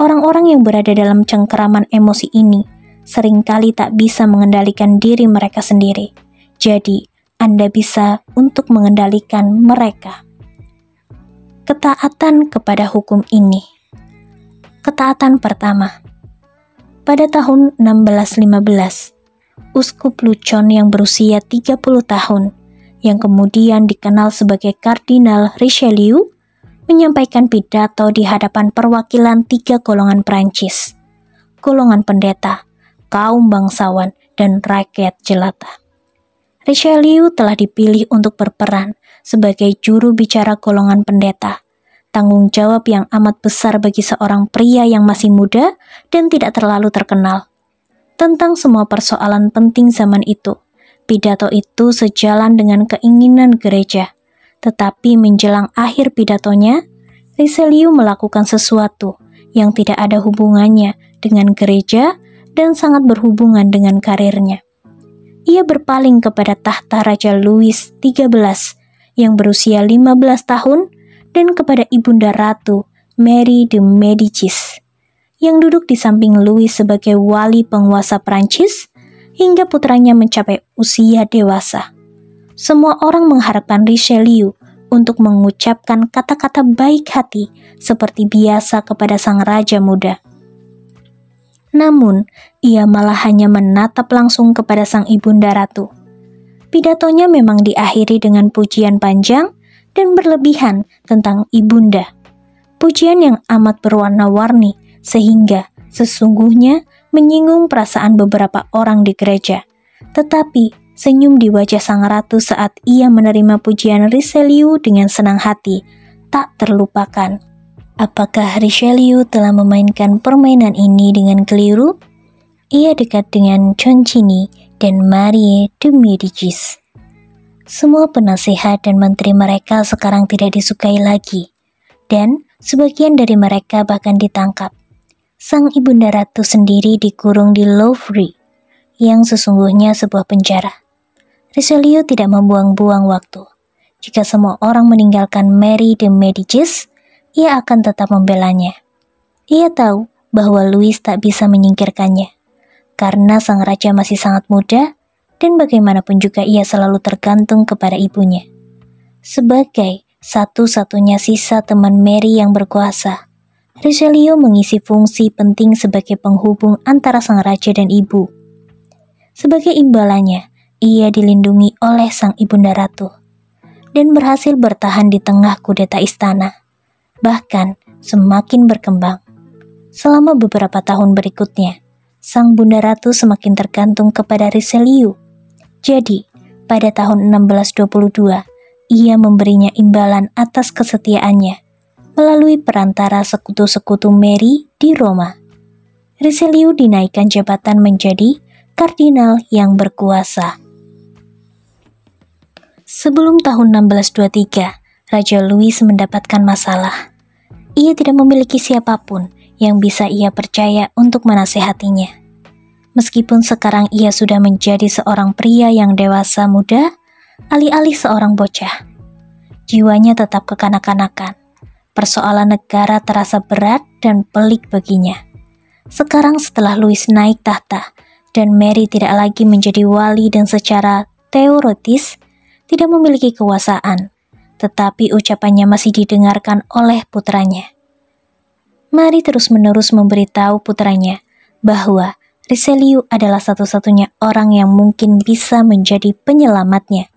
Orang-orang yang berada dalam cengkeraman emosi ini seringkali tak bisa mengendalikan diri mereka sendiri. Jadi, Anda bisa untuk mengendalikan mereka. Ketaatan kepada hukum ini. Ketaatan pertama. Pada tahun 1615, Uskup Lucon yang berusia 30 tahun, yang kemudian dikenal sebagai Kardinal Richelieu, menyampaikan pidato di hadapan perwakilan 3 golongan Prancis, golongan pendeta, kaum bangsawan, dan rakyat jelata. Richelieu telah dipilih untuk berperan sebagai juru bicara golongan pendeta, tanggung jawab yang amat besar bagi seorang pria yang masih muda dan tidak terlalu terkenal. Tentang semua persoalan penting zaman itu, pidato itu sejalan dengan keinginan gereja. Tetapi menjelang akhir pidatonya, Richelieu melakukan sesuatu yang tidak ada hubungannya dengan gereja dan sangat berhubungan dengan karirnya. Ia berpaling kepada tahta Raja Louis XIII yang berusia 15 tahun dan kepada Ibunda Ratu Mary de Médicis yang duduk di samping Louis sebagai wali penguasa Prancis hingga putranya mencapai usia dewasa. Semua orang mengharapkan Richelieu untuk mengucapkan kata-kata baik hati seperti biasa kepada sang raja muda. Namun, ia malah hanya menatap langsung kepada sang ibunda ratu. Pidatonya memang diakhiri dengan pujian panjang dan berlebihan tentang ibunda. Pujian yang amat berwarna-warni sehingga sesungguhnya menyinggung perasaan beberapa orang di gereja. Tetapi senyum di wajah sang ratu saat ia menerima pujian Richelieu dengan senang hati tak terlupakan. Apakah Richelieu telah memainkan permainan ini dengan keliru? Ia dekat dengan Concini dan Marie de Médicis. Semua penasehat dan menteri mereka sekarang tidak disukai lagi, dan sebagian dari mereka bahkan ditangkap. Sang ibunda ratu sendiri dikurung di Louvre, yang sesungguhnya sebuah penjara. Richelieu tidak membuang-buang waktu. Jika semua orang meninggalkan Mary de Médicis, ia akan tetap membelanya. Ia tahu bahwa Louis tak bisa menyingkirkannya, karena sang raja masih sangat muda, dan bagaimanapun juga ia selalu tergantung kepada ibunya. Sebagai satu-satunya sisa teman Mary yang berkuasa, Richelieu mengisi fungsi penting sebagai penghubung antara sang raja dan ibu. Sebagai imbalannya, ia dilindungi oleh sang ibunda ratu, dan berhasil bertahan di tengah kudeta istana, bahkan semakin berkembang. Selama beberapa tahun berikutnya, sang bunda ratu semakin tergantung kepada Richelieu. Jadi, pada tahun 1622, ia memberinya imbalan atas kesetiaannya melalui perantara sekutu-sekutu Mary di Roma. Richelieu dinaikkan jabatan menjadi kardinal yang berkuasa. Sebelum tahun 1623, Raja Louis mendapatkan masalah. Ia tidak memiliki siapapun yang bisa ia percaya untuk menasehatinya. Meskipun sekarang ia sudah menjadi seorang pria yang dewasa muda, alih-alih seorang bocah. Jiwanya tetap kekanak-kanakan. Persoalan negara terasa berat dan pelik baginya. Sekarang setelah Louis naik tahta, dan Mary tidak lagi menjadi wali dan secara teoritis tidak memiliki kekuasaan, tetapi ucapannya masih didengarkan oleh putranya. Mary terus-menerus memberitahu putranya bahwa Richelieu adalah satu-satunya orang yang mungkin bisa menjadi penyelamatnya.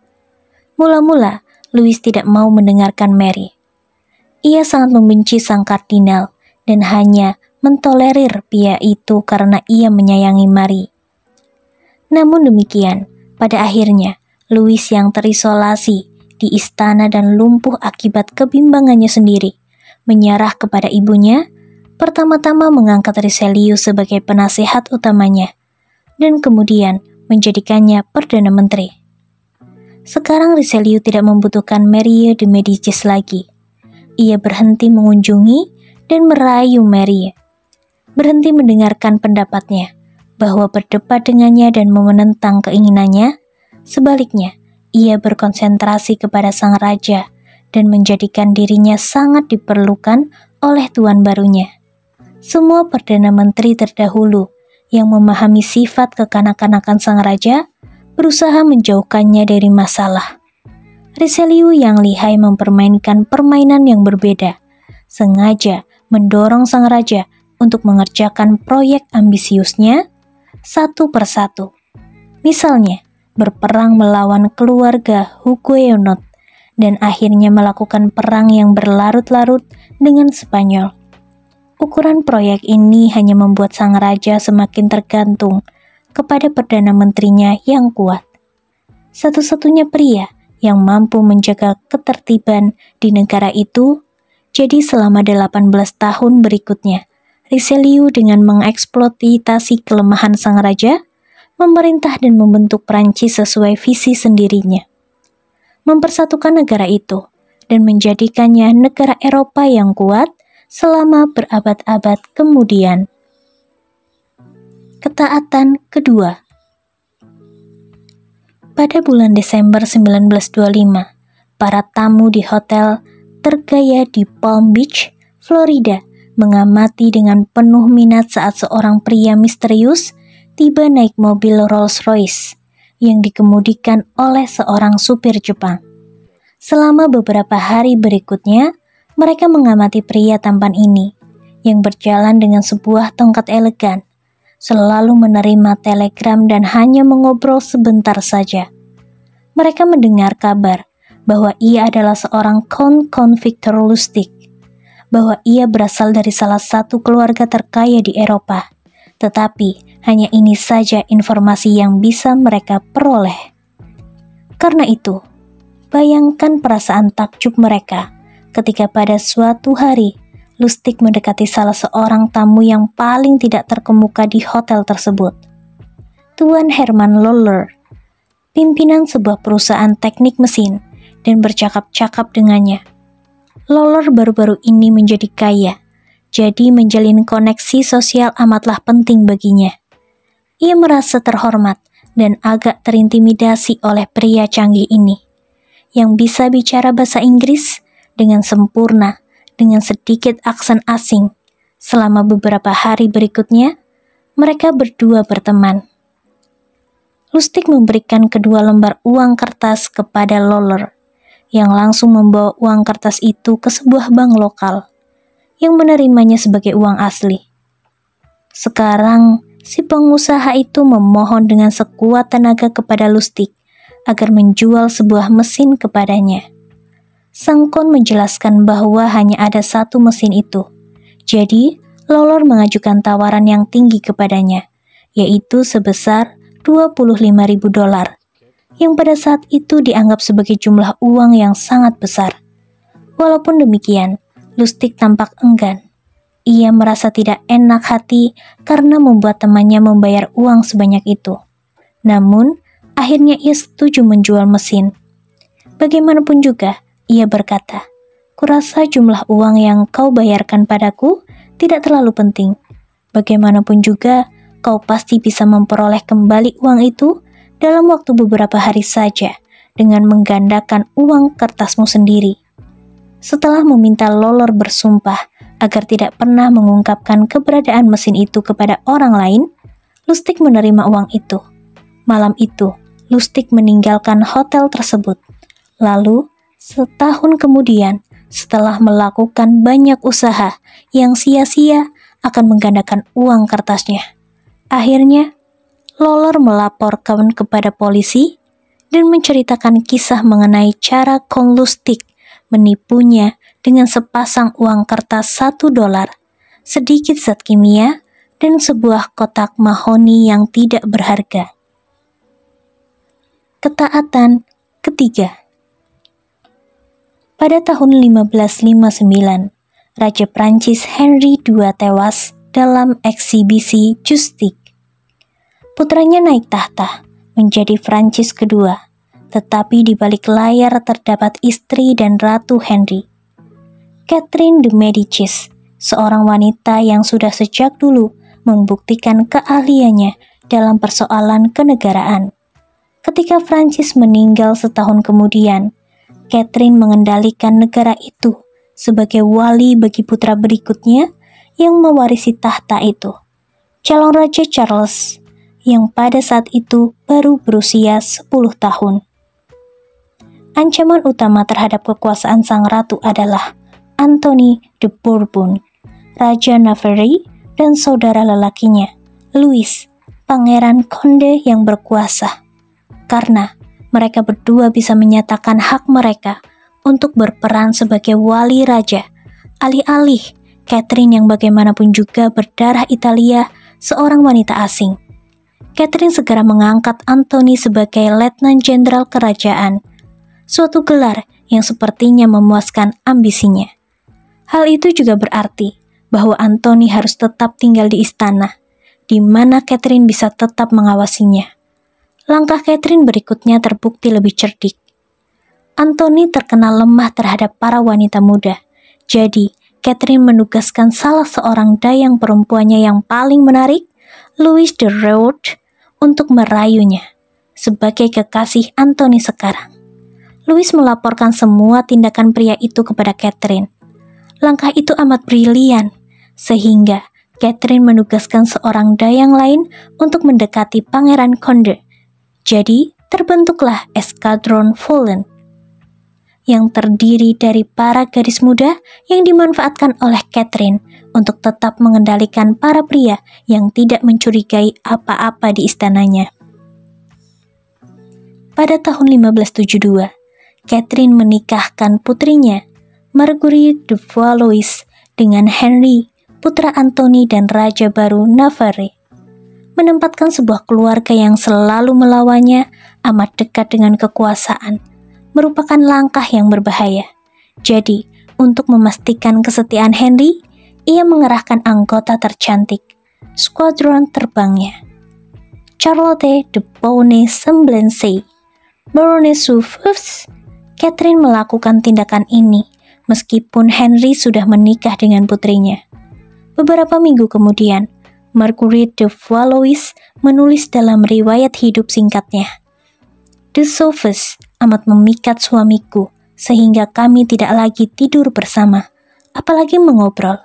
Mula-mula, Louis tidak mau mendengarkan Mary. Ia sangat membenci sang kardinal dan hanya mentolerir pria itu karena ia menyayangi Mary. Namun demikian, pada akhirnya, Louis yang terisolasi di istana dan lumpuh akibat kebimbangannya sendiri, menyerah kepada ibunya, pertama-tama mengangkat Richelieu sebagai penasehat utamanya, dan kemudian menjadikannya Perdana Menteri. Sekarang Richelieu tidak membutuhkan Mary de Médicis lagi. Ia berhenti mengunjungi dan merayu Marie. Berhenti mendengarkan pendapatnya, bahwa berdebat dengannya dan menentang keinginannya. Sebaliknya, ia berkonsentrasi kepada sang raja dan menjadikan dirinya sangat diperlukan oleh tuan barunya. Semua Perdana Menteri terdahulu yang memahami sifat kekanak-kanakan sang raja berusaha menjauhkannya dari masalah. Richelieu yang lihai mempermainkan permainan yang berbeda, sengaja mendorong sang raja untuk mengerjakan proyek ambisiusnya satu persatu. Misalnya, berperang melawan keluarga Huguenot dan akhirnya melakukan perang yang berlarut-larut dengan Spanyol. Ukuran proyek ini hanya membuat sang raja semakin tergantung kepada Perdana Menterinya yang kuat. Satu-satunya pria yang mampu menjaga ketertiban di negara itu. Jadi selama 18 tahun berikutnya, Richelieu dengan mengeksploitasi kelemahan sang raja, memerintah dan membentuk Prancis sesuai visi sendirinya. Mempersatukan negara itu dan menjadikannya negara Eropa yang kuat selama berabad-abad kemudian. Ketaatan kedua. Pada bulan Desember 1925, para tamu di hotel tergaya di Palm Beach, Florida, mengamati dengan penuh minat saat seorang pria misterius tiba naik mobil Rolls-Royce yang dikemudikan oleh seorang supir Jepang. Selama beberapa hari berikutnya, mereka mengamati pria tampan ini yang berjalan dengan sebuah tongkat elegan, selalu menerima telegram dan hanya mengobrol sebentar saja. Mereka mendengar kabar bahwa ia adalah seorang Count Victor Lustig, bahwa ia berasal dari salah satu keluarga terkaya di Eropa, tetapi hanya ini saja informasi yang bisa mereka peroleh. Karena itu, bayangkan perasaan takjub mereka ketika pada suatu hari Lustig mendekati salah seorang tamu yang paling tidak terkemuka di hotel tersebut, Tuan Herman Loller, pimpinan sebuah perusahaan teknik mesin, dan bercakap-cakap dengannya. Loller baru-baru ini menjadi kaya, jadi menjalin koneksi sosial amatlah penting baginya. Ia merasa terhormat dan agak terintimidasi oleh pria canggih ini, yang bisa bicara bahasa Inggris dengan sempurna, dengan sedikit aksen asing. Selama beberapa hari berikutnya, mereka berdua berteman. Lustig memberikan kedua lembar uang kertas kepada Loller, yang langsung membawa uang kertas itu ke sebuah bank lokal, yang menerimanya sebagai uang asli. Sekarang, si pengusaha itu memohon dengan sekuat tenaga kepada Lustig agar menjual sebuah mesin kepadanya. Sang Kon menjelaskan bahwa hanya ada satu mesin itu, jadi Loller mengajukan tawaran yang tinggi kepadanya, yaitu sebesar $25.000, yang pada saat itu dianggap sebagai jumlah uang yang sangat besar. Walaupun demikian, Lustig tampak enggan. Ia merasa tidak enak hati karena membuat temannya membayar uang sebanyak itu. Namun, akhirnya ia setuju menjual mesin. Bagaimanapun juga, ia berkata, "Kurasa jumlah uang yang kau bayarkan padaku tidak terlalu penting. Bagaimanapun juga, kau pasti bisa memperoleh kembali uang itu dalam waktu beberapa hari saja dengan menggandakan uang kertasmu sendiri." Setelah meminta Loller bersumpah agar tidak pernah mengungkapkan keberadaan mesin itu kepada orang lain, Lustig menerima uang itu. Malam itu, Lustig meninggalkan hotel tersebut. Lalu, setahun kemudian, setelah melakukan banyak usaha yang sia-sia akan menggandakan uang kertasnya, akhirnya Loller melaporkan kepada polisi dan menceritakan kisah mengenai cara Count Lustig menipunya dengan sepasang uang kertas $1, sedikit zat kimia, dan sebuah kotak mahoni yang tidak berharga. Ketaatan ketiga. Pada tahun 1559, Raja Prancis Henry II tewas dalam eksibisi justik. Putranya naik tahta menjadi Prancis kedua, tetapi di balik layar terdapat istri dan Ratu Henry, Catherine de Medicis, seorang wanita yang sudah sejak dulu membuktikan keahliannya dalam persoalan kenegaraan. Ketika Prancis meninggal setahun kemudian, Catherine mengendalikan negara itu sebagai wali bagi putra berikutnya yang mewarisi tahta itu, calon Raja Charles, yang pada saat itu baru berusia 10 tahun. Ancaman utama terhadap kekuasaan sang ratu adalah Anthony de Bourbon, Raja Navarre, dan saudara lelakinya, Louis, Pangeran Conde yang berkuasa, karena mereka berdua bisa menyatakan hak mereka untuk berperan sebagai wali raja, alih-alih Catherine yang bagaimanapun juga berdarah Italia, seorang wanita asing. Catherine segera mengangkat Anthony sebagai Letnan Jenderal Kerajaan, suatu gelar yang sepertinya memuaskan ambisinya. Hal itu juga berarti bahwa Anthony harus tetap tinggal di istana, di mana Catherine bisa tetap mengawasinya. Langkah Catherine berikutnya terbukti lebih cerdik. Anthony terkenal lemah terhadap para wanita muda, jadi Catherine menugaskan salah seorang dayang perempuannya yang paling menarik, Louis de Reuth, untuk merayunya sebagai kekasih Anthony sekarang. Louis melaporkan semua tindakan pria itu kepada Catherine. Langkah itu amat brilian, sehingga Catherine menugaskan seorang dayang lain untuk mendekati Pangeran Conde. Jadi, terbentuklah Eskadron Fallen, yang terdiri dari para gadis muda yang dimanfaatkan oleh Catherine untuk tetap mengendalikan para pria yang tidak mencurigai apa-apa di istananya. Pada tahun 1572, Catherine menikahkan putrinya, Marguerite de Valois, dengan Henry, putra Anthony dan Raja baru Navarre. Menempatkan sebuah keluarga yang selalu melawannya amat dekat dengan kekuasaan merupakan langkah yang berbahaya. Jadi, untuk memastikan kesetiaan Henry, ia mengerahkan anggota tercantik, skuadron terbangnya, Charlotte de Beauharnais-Semblancy, Baroness Souffleux. Catherine melakukan tindakan ini meskipun Henry sudah menikah dengan putrinya. Beberapa minggu kemudian, Marguerite de Valois menulis dalam riwayat hidup singkatnya, "The Souffleux amat memikat suamiku sehingga kami tidak lagi tidur bersama, apalagi mengobrol.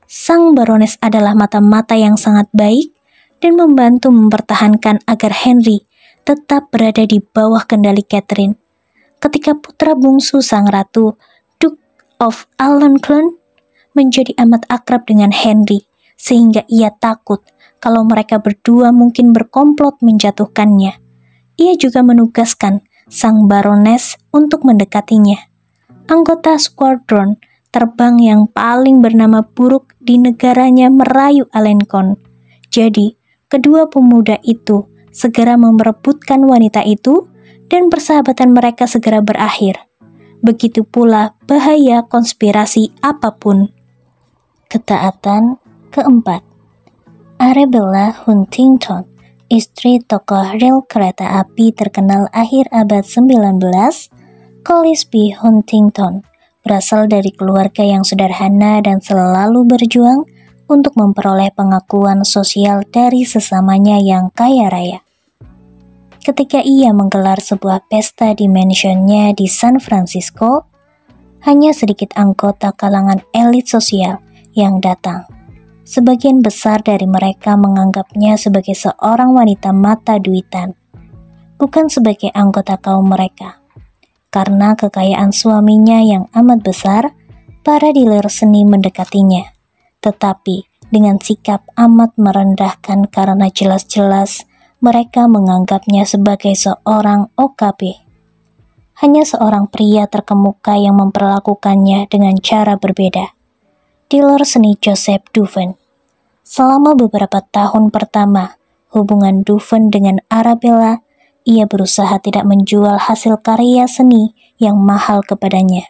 Sang Baroness adalah mata-mata yang sangat baik dan membantu mempertahankan agar Henry tetap berada di bawah kendali Catherine. Ketika putra bungsu sang ratu, Duke of Alençon, menjadi amat akrab dengan Henry, sehingga ia takut kalau mereka berdua mungkin berkomplot menjatuhkannya. Ia juga menugaskan sang Baroness untuk mendekatinya. Anggota skuadron terbang yang paling bernama buruk di negaranya merayu Alençon. Jadi, kedua pemuda itu segera memerebutkan wanita itu dan persahabatan mereka segera berakhir. Begitu pula bahaya konspirasi apapun. Ketaatan keempat. Arabella Huntington, istri tokoh rel kereta api terkenal akhir abad 19, Collis B. Huntington, berasal dari keluarga yang sederhana dan selalu berjuang untuk memperoleh pengakuan sosial dari sesamanya yang kaya raya. Ketika ia menggelar sebuah pesta di mansionnya di San Francisco, hanya sedikit anggota kalangan elit sosial yang datang. Sebagian besar dari mereka menganggapnya sebagai seorang wanita mata duitan, bukan sebagai anggota kaum mereka. Karena kekayaan suaminya yang amat besar, para dealer seni mendekatinya, tetapi dengan sikap amat merendahkan karena jelas-jelas mereka menganggapnya sebagai seorang OKB. Hanya seorang pria terkemuka yang memperlakukannya dengan cara berbeda. Dealer seni Joseph Duven. Selama beberapa tahun pertama hubungan Duven dengan Arabella, ia berusaha tidak menjual hasil karya seni yang mahal kepadanya.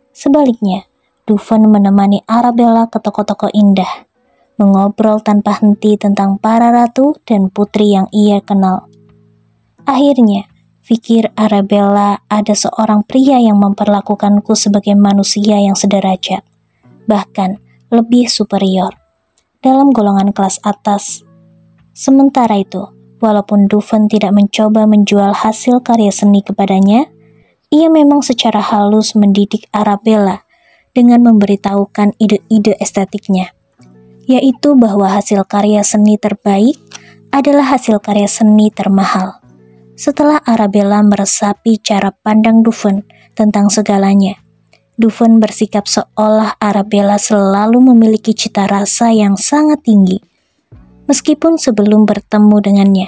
Sebaliknya, Duven menemani Arabella ke toko-toko indah, mengobrol tanpa henti tentang para ratu dan putri yang ia kenal. Akhirnya, pikir Arabella ada seorang pria yang memperlakukanku sebagai manusia yang sederajat. Bahkan, lebih superior dalam golongan kelas atas. Sementara itu, walaupun Dufan tidak mencoba menjual hasil karya seni kepadanya, ia memang secara halus mendidik Arabella dengan memberitahukan ide-ide estetiknya, yaitu bahwa hasil karya seni terbaik adalah hasil karya seni termahal. Setelah Arabella meresapi cara pandang Dufan tentang segalanya, Dufan bersikap seolah Arabella selalu memiliki cita rasa yang sangat tinggi. Meskipun sebelum bertemu dengannya,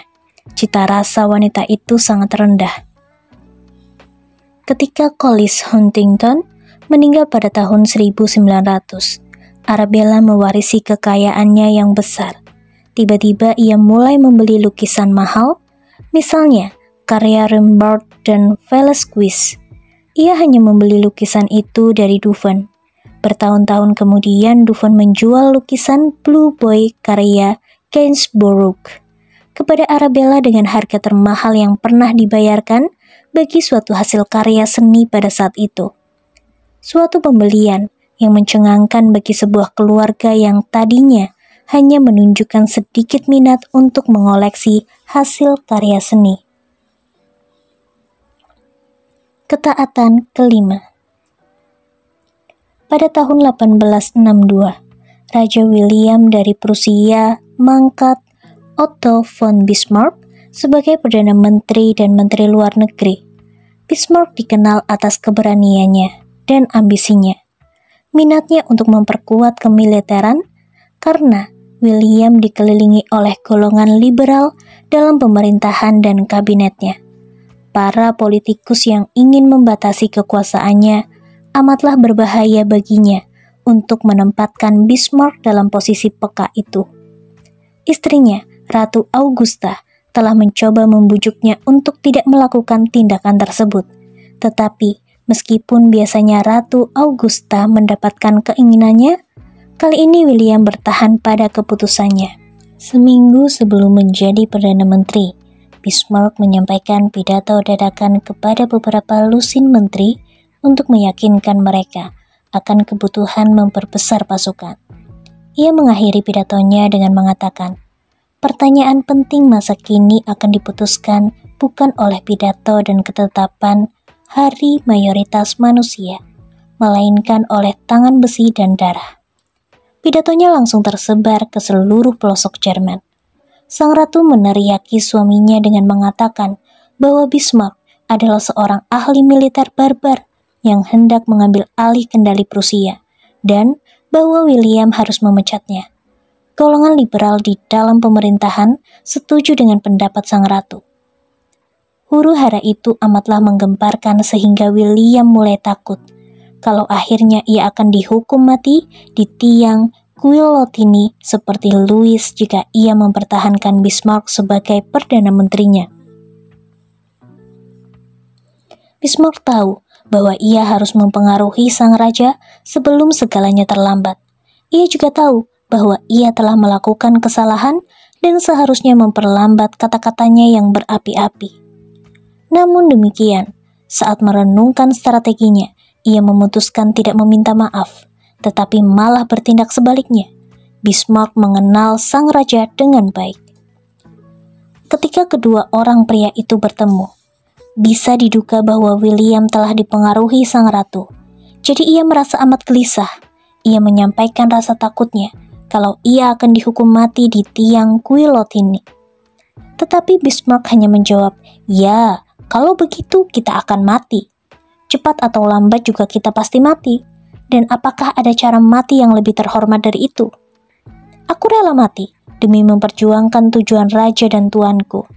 cita rasa wanita itu sangat rendah. Ketika Collis Huntington meninggal pada tahun 1900, Arabella mewarisi kekayaannya yang besar. Tiba-tiba ia mulai membeli lukisan mahal, misalnya karya Rembrandt dan Velázquez. Ia hanya membeli lukisan itu dari Dufan. Bertahun-tahun kemudian Dufan menjual lukisan Blue Boy karya Gainsborough kepada Arabella dengan harga termahal yang pernah dibayarkan bagi suatu hasil karya seni pada saat itu. Suatu pembelian yang mencengangkan bagi sebuah keluarga yang tadinya hanya menunjukkan sedikit minat untuk mengoleksi hasil karya seni. Ketaatan kelima. Pada tahun 1862, Raja William dari Prusia mengangkat Otto von Bismarck sebagai Perdana Menteri dan Menteri Luar Negeri. Bismarck dikenal atas keberaniannya dan ambisinya, minatnya untuk memperkuat kemiliteran, karena William dikelilingi oleh golongan liberal dalam pemerintahan dan kabinetnya. Para politikus yang ingin membatasi kekuasaannya amatlah berbahaya baginya untuk menempatkan Bismarck dalam posisi peka itu. Istrinya, Ratu Augusta, telah mencoba membujuknya untuk tidak melakukan tindakan tersebut. Tetapi, meskipun biasanya Ratu Augusta mendapatkan keinginannya, kali ini William bertahan pada keputusannya. Seminggu sebelum menjadi Perdana Menteri, Bismarck menyampaikan pidato dadakan kepada beberapa lusin menteri untuk meyakinkan mereka akan kebutuhan memperbesar pasukan. Ia mengakhiri pidatonya dengan mengatakan, pertanyaan penting masa kini akan diputuskan bukan oleh pidato dan ketetapan hari mayoritas manusia, melainkan oleh tangan besi dan darah. Pidatonya langsung tersebar ke seluruh pelosok Jerman. Sang ratu meneriaki suaminya dengan mengatakan bahwa Bismarck adalah seorang ahli militer barbar yang hendak mengambil alih kendali Prusia, dan bahwa William harus memecatnya. Golongan liberal di dalam pemerintahan setuju dengan pendapat sang ratu. Huru-hara itu amatlah menggemparkan sehingga William mulai takut kalau akhirnya ia akan dihukum mati di tiang guillotine seperti Louis jika ia mempertahankan Bismarck sebagai Perdana Menterinya. Bismarck tahu bahwa ia harus mempengaruhi sang raja sebelum segalanya terlambat. Ia juga tahu bahwa ia telah melakukan kesalahan dan seharusnya memperlambat kata-katanya yang berapi-api. Namun demikian, saat merenungkan strateginya, ia memutuskan tidak meminta maaf, tetapi malah bertindak sebaliknya. Bismarck mengenal sang raja dengan baik. Ketika kedua orang pria itu bertemu, bisa diduga bahwa William telah dipengaruhi sang ratu. Jadi ia merasa amat gelisah. Ia menyampaikan rasa takutnya kalau ia akan dihukum mati di tiang guillotine. Tetapi Bismarck hanya menjawab, "Ya, kalau begitu kita akan mati. Cepat atau lambat juga kita pasti mati. Dan apakah ada cara mati yang lebih terhormat dari itu? Aku rela mati demi memperjuangkan tujuan raja dan tuanku.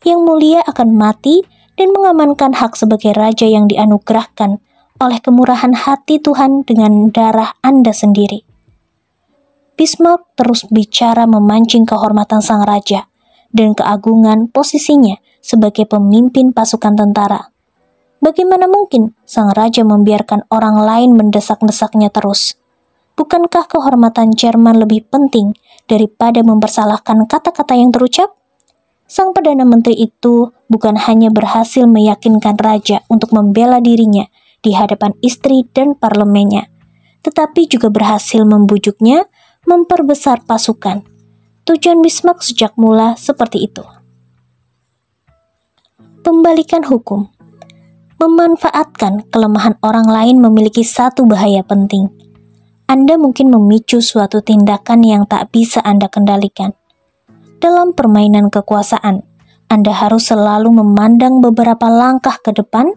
Yang mulia akan mati dan mengamankan hak sebagai raja yang dianugerahkan oleh kemurahan hati Tuhan dengan darah Anda sendiri." Bismarck terus bicara memancing kehormatan sang raja dan keagungan posisinya sebagai pemimpin pasukan tentara. Bagaimana mungkin sang raja membiarkan orang lain mendesak-desaknya terus? Bukankah kehormatan Jerman lebih penting daripada mempersalahkan kata-kata yang terucap? Sang Perdana Menteri itu bukan hanya berhasil meyakinkan raja untuk membela dirinya di hadapan istri dan parlemennya, tetapi juga berhasil membujuknya memperbesar pasukan. Tujuan Bismarck sejak mula seperti itu. Pembalikan hukum. Memanfaatkan kelemahan orang lain memiliki satu bahaya penting. Anda mungkin memicu suatu tindakan yang tak bisa Anda kendalikan. Dalam permainan kekuasaan, Anda harus selalu memandang beberapa langkah ke depan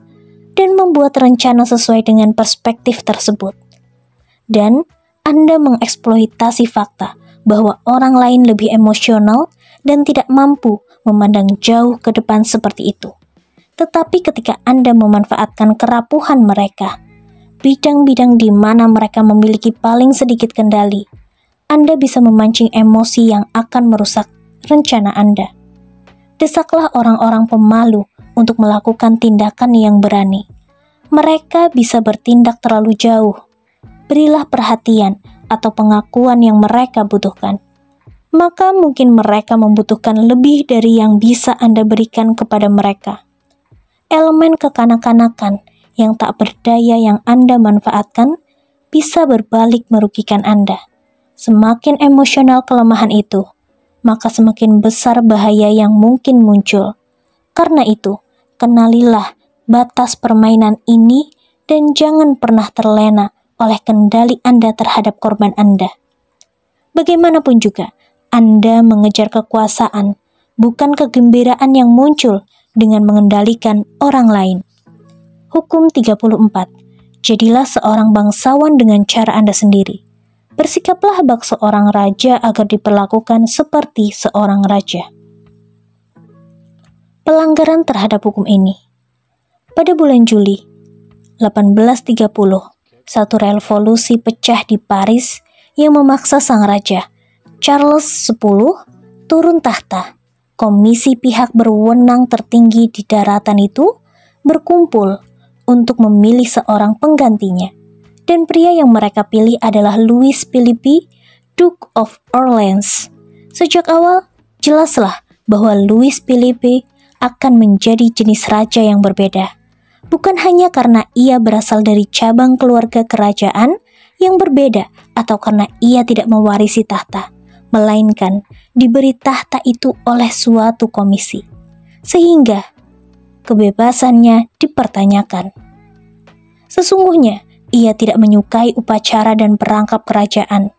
dan membuat rencana sesuai dengan perspektif tersebut. Dan Anda mengeksploitasi fakta bahwa orang lain lebih emosional dan tidak mampu memandang jauh ke depan seperti itu. Tetapi ketika Anda memanfaatkan kerapuhan mereka, bidang-bidang di mana mereka memiliki paling sedikit kendali, Anda bisa memancing emosi yang akan merusak rencana Anda. Desaklah orang-orang pemalu untuk melakukan tindakan yang berani. Mereka bisa bertindak terlalu jauh. Berilah perhatian atau pengakuan yang mereka butuhkan. Maka mungkin mereka membutuhkan lebih dari yang bisa Anda berikan kepada mereka. Elemen kekanak-kanakan yang tak berdaya yang Anda manfaatkan bisa berbalik merugikan Anda. Semakin emosional kelemahan itu, maka semakin besar bahaya yang mungkin muncul. Karena itu, kenalilah batas permainan ini dan jangan pernah terlena oleh kendali Anda terhadap korban Anda. Bagaimanapun juga, Anda mengejar kekuasaan, bukan kegembiraan yang muncul dengan mengendalikan orang lain. Hukum 34. Jadilah seorang bangsawan dengan cara Anda sendiri. Bersikaplah bak seorang raja agar diperlakukan seperti seorang raja. Pelanggaran terhadap hukum ini. Pada bulan Juli 1830, satu revolusi pecah di Paris yang memaksa sang raja, Charles X, turun tahta. Komisi pihak berwenang tertinggi di daratan itu berkumpul untuk memilih seorang penggantinya. Dan pria yang mereka pilih adalah Louis Philippe, Duke of Orleans. Sejak awal, jelaslah bahwa Louis Philippe akan menjadi jenis raja yang berbeda. Bukan hanya karena ia berasal dari cabang keluarga kerajaan yang berbeda atau karena ia tidak mewarisi tahta, melainkan diberi tahta itu oleh suatu komisi, sehingga kebebasannya dipertanyakan. Sesungguhnya, ia tidak menyukai upacara dan perangkap kerajaan.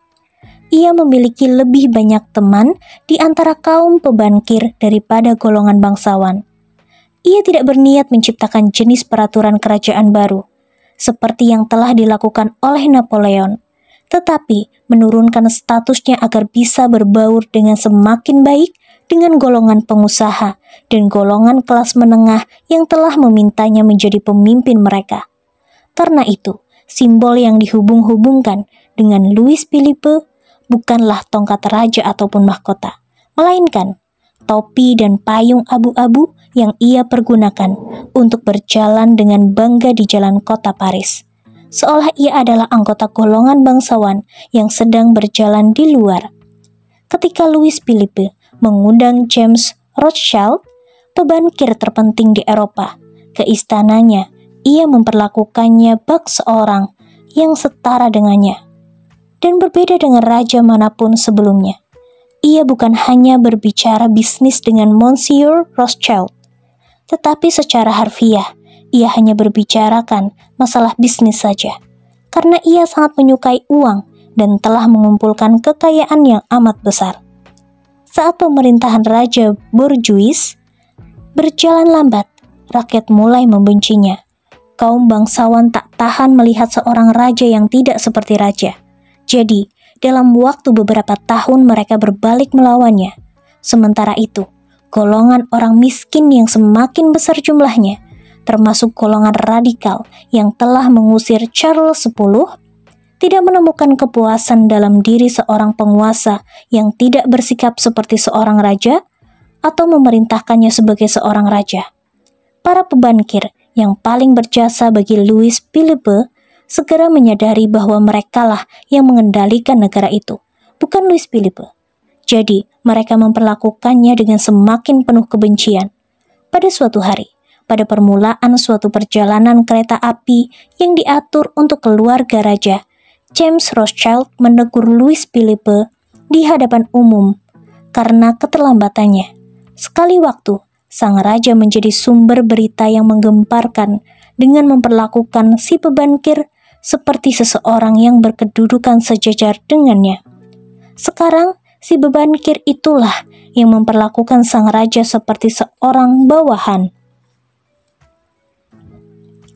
Ia memiliki lebih banyak teman di antara kaum pebangkir daripada golongan bangsawan. Ia tidak berniat menciptakan jenis peraturan kerajaan baru, seperti yang telah dilakukan oleh Napoleon, tetapi menurunkan statusnya agar bisa berbaur dengan semakin baik dengan golongan pengusaha dan golongan kelas menengah yang telah memintanya menjadi pemimpin mereka. Karena itu, simbol yang dihubung-hubungkan dengan Louis Philippe bukanlah tongkat raja ataupun mahkota, melainkan topi dan payung abu-abu yang ia pergunakan untuk berjalan dengan bangga di jalan kota Paris, seolah ia adalah anggota golongan bangsawan yang sedang berjalan di luar. Ketika Louis Philippe mengundang James Rothschild, pebangkir terpenting di Eropa, ke istananya, ia memperlakukannya bak seorang yang setara dengannya. Dan berbeda dengan raja manapun sebelumnya, ia bukan hanya berbicara bisnis dengan Monsieur Rothschild, tetapi secara harfiah, ia hanya berbicarakan masalah bisnis saja, karena ia sangat menyukai uang dan telah mengumpulkan kekayaan yang amat besar. Saat pemerintahan Raja Borjuis berjalan lambat, rakyat mulai membencinya. Kaum bangsawan tak tahan melihat seorang raja yang tidak seperti raja. Jadi, dalam waktu beberapa tahun mereka berbalik melawannya. Sementara itu, golongan orang miskin yang semakin besar jumlahnya, termasuk golongan radikal yang telah mengusir Charles X, tidak menemukan kepuasan dalam diri seorang penguasa yang tidak bersikap seperti seorang raja atau memerintahkannya sebagai seorang raja. Para pebangkir yang paling berjasa bagi Louis Philippe segera menyadari bahwa merekalah yang mengendalikan negara itu, bukan Louis Philippe. Jadi, mereka memperlakukannya dengan semakin penuh kebencian. Pada suatu hari, pada permulaan suatu perjalanan kereta api yang diatur untuk keluarga raja, James Rothschild menegur Louis Philippe di hadapan umum karena keterlambatannya. Sekali waktu, sang raja menjadi sumber berita yang menggemparkan dengan memperlakukan si pembangkir seperti seseorang yang berkedudukan sejajar dengannya. Sekarang, si pembangkir itulah yang memperlakukan sang raja seperti seorang bawahan.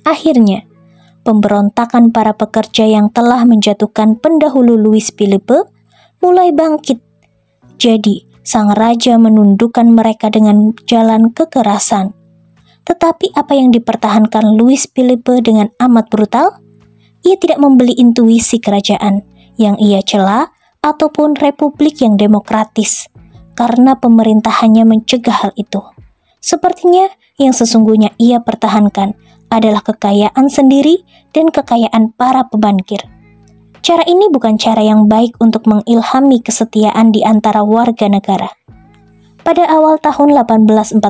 Akhirnya, pemberontakan para pekerja yang telah menjatuhkan pendahulu Louis Philippe mulai bangkit. Jadi, sang raja menundukkan mereka dengan jalan kekerasan. Tetapi apa yang dipertahankan Louis Philippe dengan amat brutal? Ia tidak membeli intuisi kerajaan yang ia cela ataupun republik yang demokratis, karena pemerintahannya mencegah hal itu. Sepertinya yang sesungguhnya ia pertahankan adalah kekayaan sendiri dan kekayaan para pembangkir. Cara ini bukan cara yang baik untuk mengilhami kesetiaan di antara warga negara. Pada awal tahun 1848,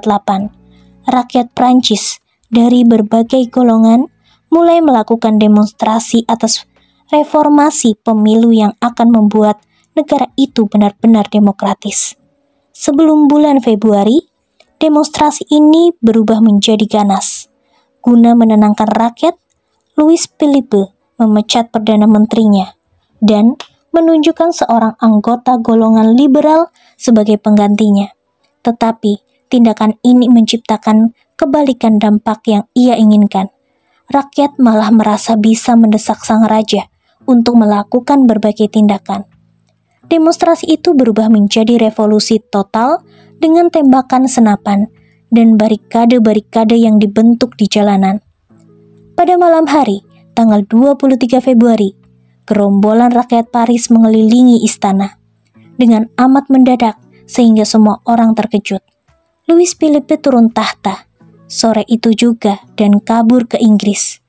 rakyat Prancis dari berbagai golongan mulai melakukan demonstrasi atas reformasi pemilu yang akan membuat negara itu benar-benar demokratis. Sebelum bulan Februari, demonstrasi ini berubah menjadi ganas. Guna menenangkan rakyat, Louis Philippe memecat Perdana Menterinya dan menunjukkan seorang anggota golongan liberal sebagai penggantinya. Tetapi, tindakan ini menciptakan kebalikan dampak yang ia inginkan. Rakyat malah merasa bisa mendesak sang raja untuk melakukan berbagai tindakan. Demonstrasi itu berubah menjadi revolusi total dengan tembakan senapan dan barikade-barikade yang dibentuk di jalanan. Pada malam hari, tanggal 23 Februari, gerombolan rakyat Paris mengelilingi istana. Dengan amat mendadak, sehingga semua orang terkejut. Louis Philippe turun tahta, sore itu juga, dan kabur ke Inggris.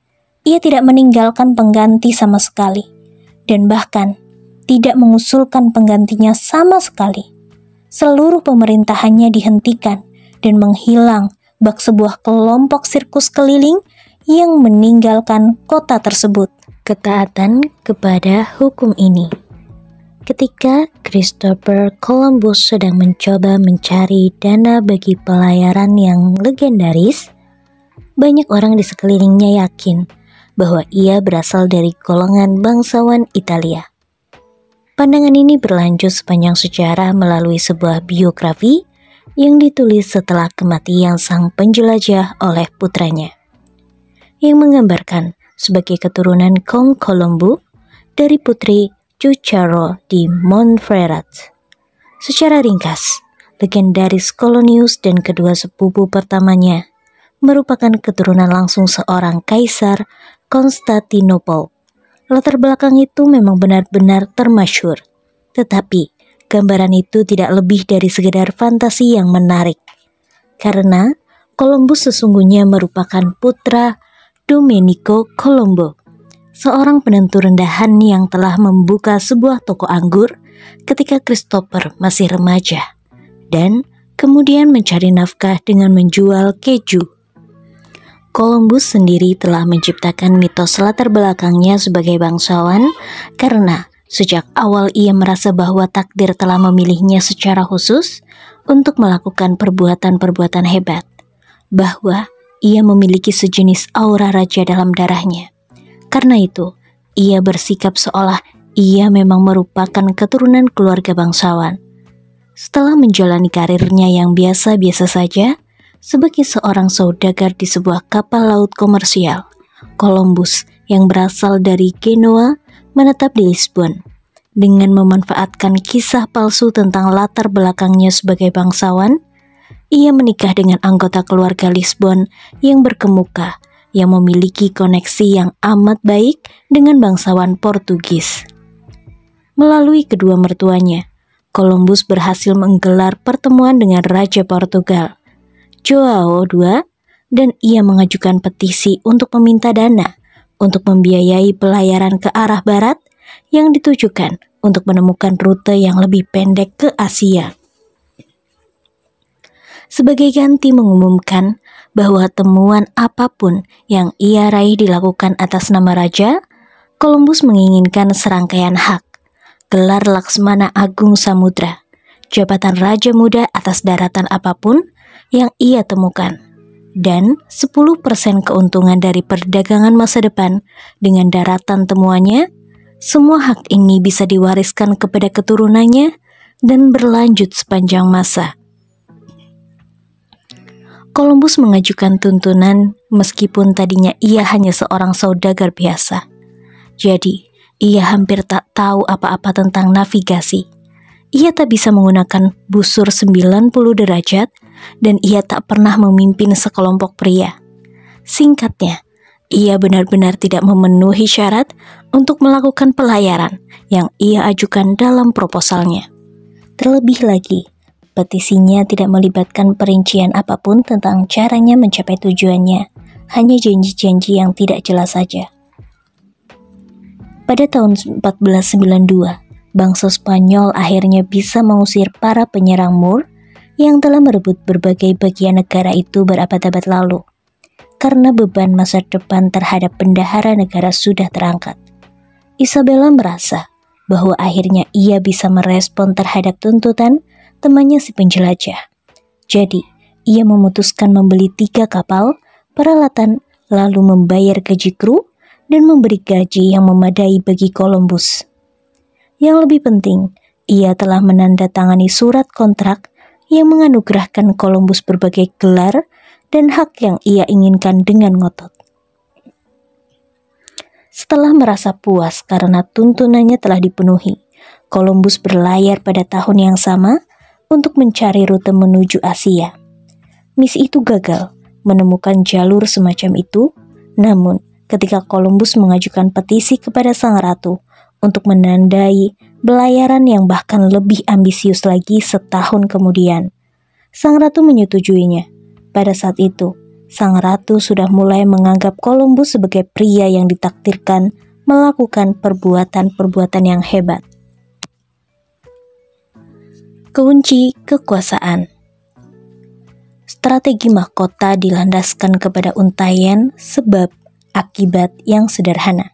Ia tidak meninggalkan pengganti sama sekali, dan bahkan tidak mengusulkan penggantinya sama sekali. Seluruh pemerintahannya dihentikan dan menghilang bak sebuah kelompok sirkus keliling yang meninggalkan kota tersebut. Ketaatan kepada hukum ini. Ketika Christopher Columbus sedang mencoba mencari dana bagi pelayaran yang legendaris, banyak orang di sekelilingnya yakin bahwa ia berasal dari golongan bangsawan Italia. Pandangan ini berlanjut sepanjang sejarah melalui sebuah biografi yang ditulis setelah kematian sang penjelajah oleh putranya, yang menggambarkan sebagai keturunan Kong Colombo dari putri Cucharo di Montferrat. Secara ringkas, legendaris Kolonius dan kedua sepupu pertamanya merupakan keturunan langsung seorang kaisar Konstantinopel. Latar belakang itu memang benar-benar termasyhur, tetapi gambaran itu tidak lebih dari sekedar fantasi yang menarik, karena Columbus sesungguhnya merupakan putra Domenico Colombo, seorang penentu rendahan yang telah membuka sebuah toko anggur ketika Christopher masih remaja, dan kemudian mencari nafkah dengan menjual keju. Columbus sendiri telah menciptakan mitos latar belakangnya sebagai bangsawan karena sejak awal ia merasa bahwa takdir telah memilihnya secara khusus untuk melakukan perbuatan-perbuatan hebat, bahwa ia memiliki sejenis aura raja dalam darahnya. Karena itu, ia bersikap seolah ia memang merupakan keturunan keluarga bangsawan. Setelah menjalani karirnya yang biasa-biasa saja, sebagai seorang saudagar di sebuah kapal laut komersial, Columbus yang berasal dari Genoa menetap di Lisbon. Dengan memanfaatkan kisah palsu tentang latar belakangnya sebagai bangsawan, ia menikah dengan anggota keluarga Lisbon yang berkemuka, yang memiliki koneksi yang amat baik dengan bangsawan Portugis. Melalui kedua mertuanya, Columbus berhasil menggelar pertemuan dengan Raja Portugal, João II, dan ia mengajukan petisi untuk meminta dana untuk membiayai pelayaran ke arah barat yang ditujukan untuk menemukan rute yang lebih pendek ke Asia. Sebagai ganti mengumumkan bahwa temuan apapun yang ia raih dilakukan atas nama raja, Columbus menginginkan serangkaian hak, gelar Laksmana Agung Samudra, jabatan Raja Muda atas daratan apapun yang ia temukan, dan 10% keuntungan dari perdagangan masa depan dengan daratan temuannya. Semua hak ini bisa diwariskan kepada keturunannya dan berlanjut sepanjang masa. Columbus mengajukan tuntunan meskipun tadinya ia hanya seorang saudagar biasa. Jadi, ia hampir tak tahu apa-apa tentang navigasi. Ia tak bisa menggunakan busur 90 derajat dan ia tak pernah memimpin sekelompok pria. Singkatnya, ia benar-benar tidak memenuhi syarat untuk melakukan pelayaran yang ia ajukan dalam proposalnya. Terlebih lagi, petisinya tidak melibatkan perincian apapun tentang caranya mencapai tujuannya, hanya janji-janji yang tidak jelas saja. Pada tahun 1492, bangsa Spanyol akhirnya bisa mengusir para penyerang Moor yang telah merebut berbagai bagian negara itu berabad-abad lalu, karena beban masa depan terhadap bendahara negara sudah terangkat. Isabella merasa bahwa akhirnya ia bisa merespon terhadap tuntutan temannya si penjelajah. Jadi, ia memutuskan membeli 3 kapal, peralatan, lalu membayar gaji kru, dan memberi gaji yang memadai bagi Columbus. Yang lebih penting, ia telah menandatangani surat kontrak yang menganugerahkan Columbus berbagai gelar dan hak yang ia inginkan dengan ngotot. Setelah merasa puas karena tuntunannya telah dipenuhi, Columbus berlayar pada tahun yang sama untuk mencari rute menuju Asia. Misi itu gagal menemukan jalur semacam itu, namun ketika Columbus mengajukan petisi kepada Sang Ratu untuk menandai pelayaran yang bahkan lebih ambisius lagi setahun kemudian, Sang Ratu menyetujuinya. Pada saat itu, Sang Ratu sudah mulai menganggap Columbus sebagai pria yang ditakdirkan melakukan perbuatan-perbuatan yang hebat. Kunci kekuasaan. Strategi mahkota dilandaskan kepada untaian sebab akibat yang sederhana.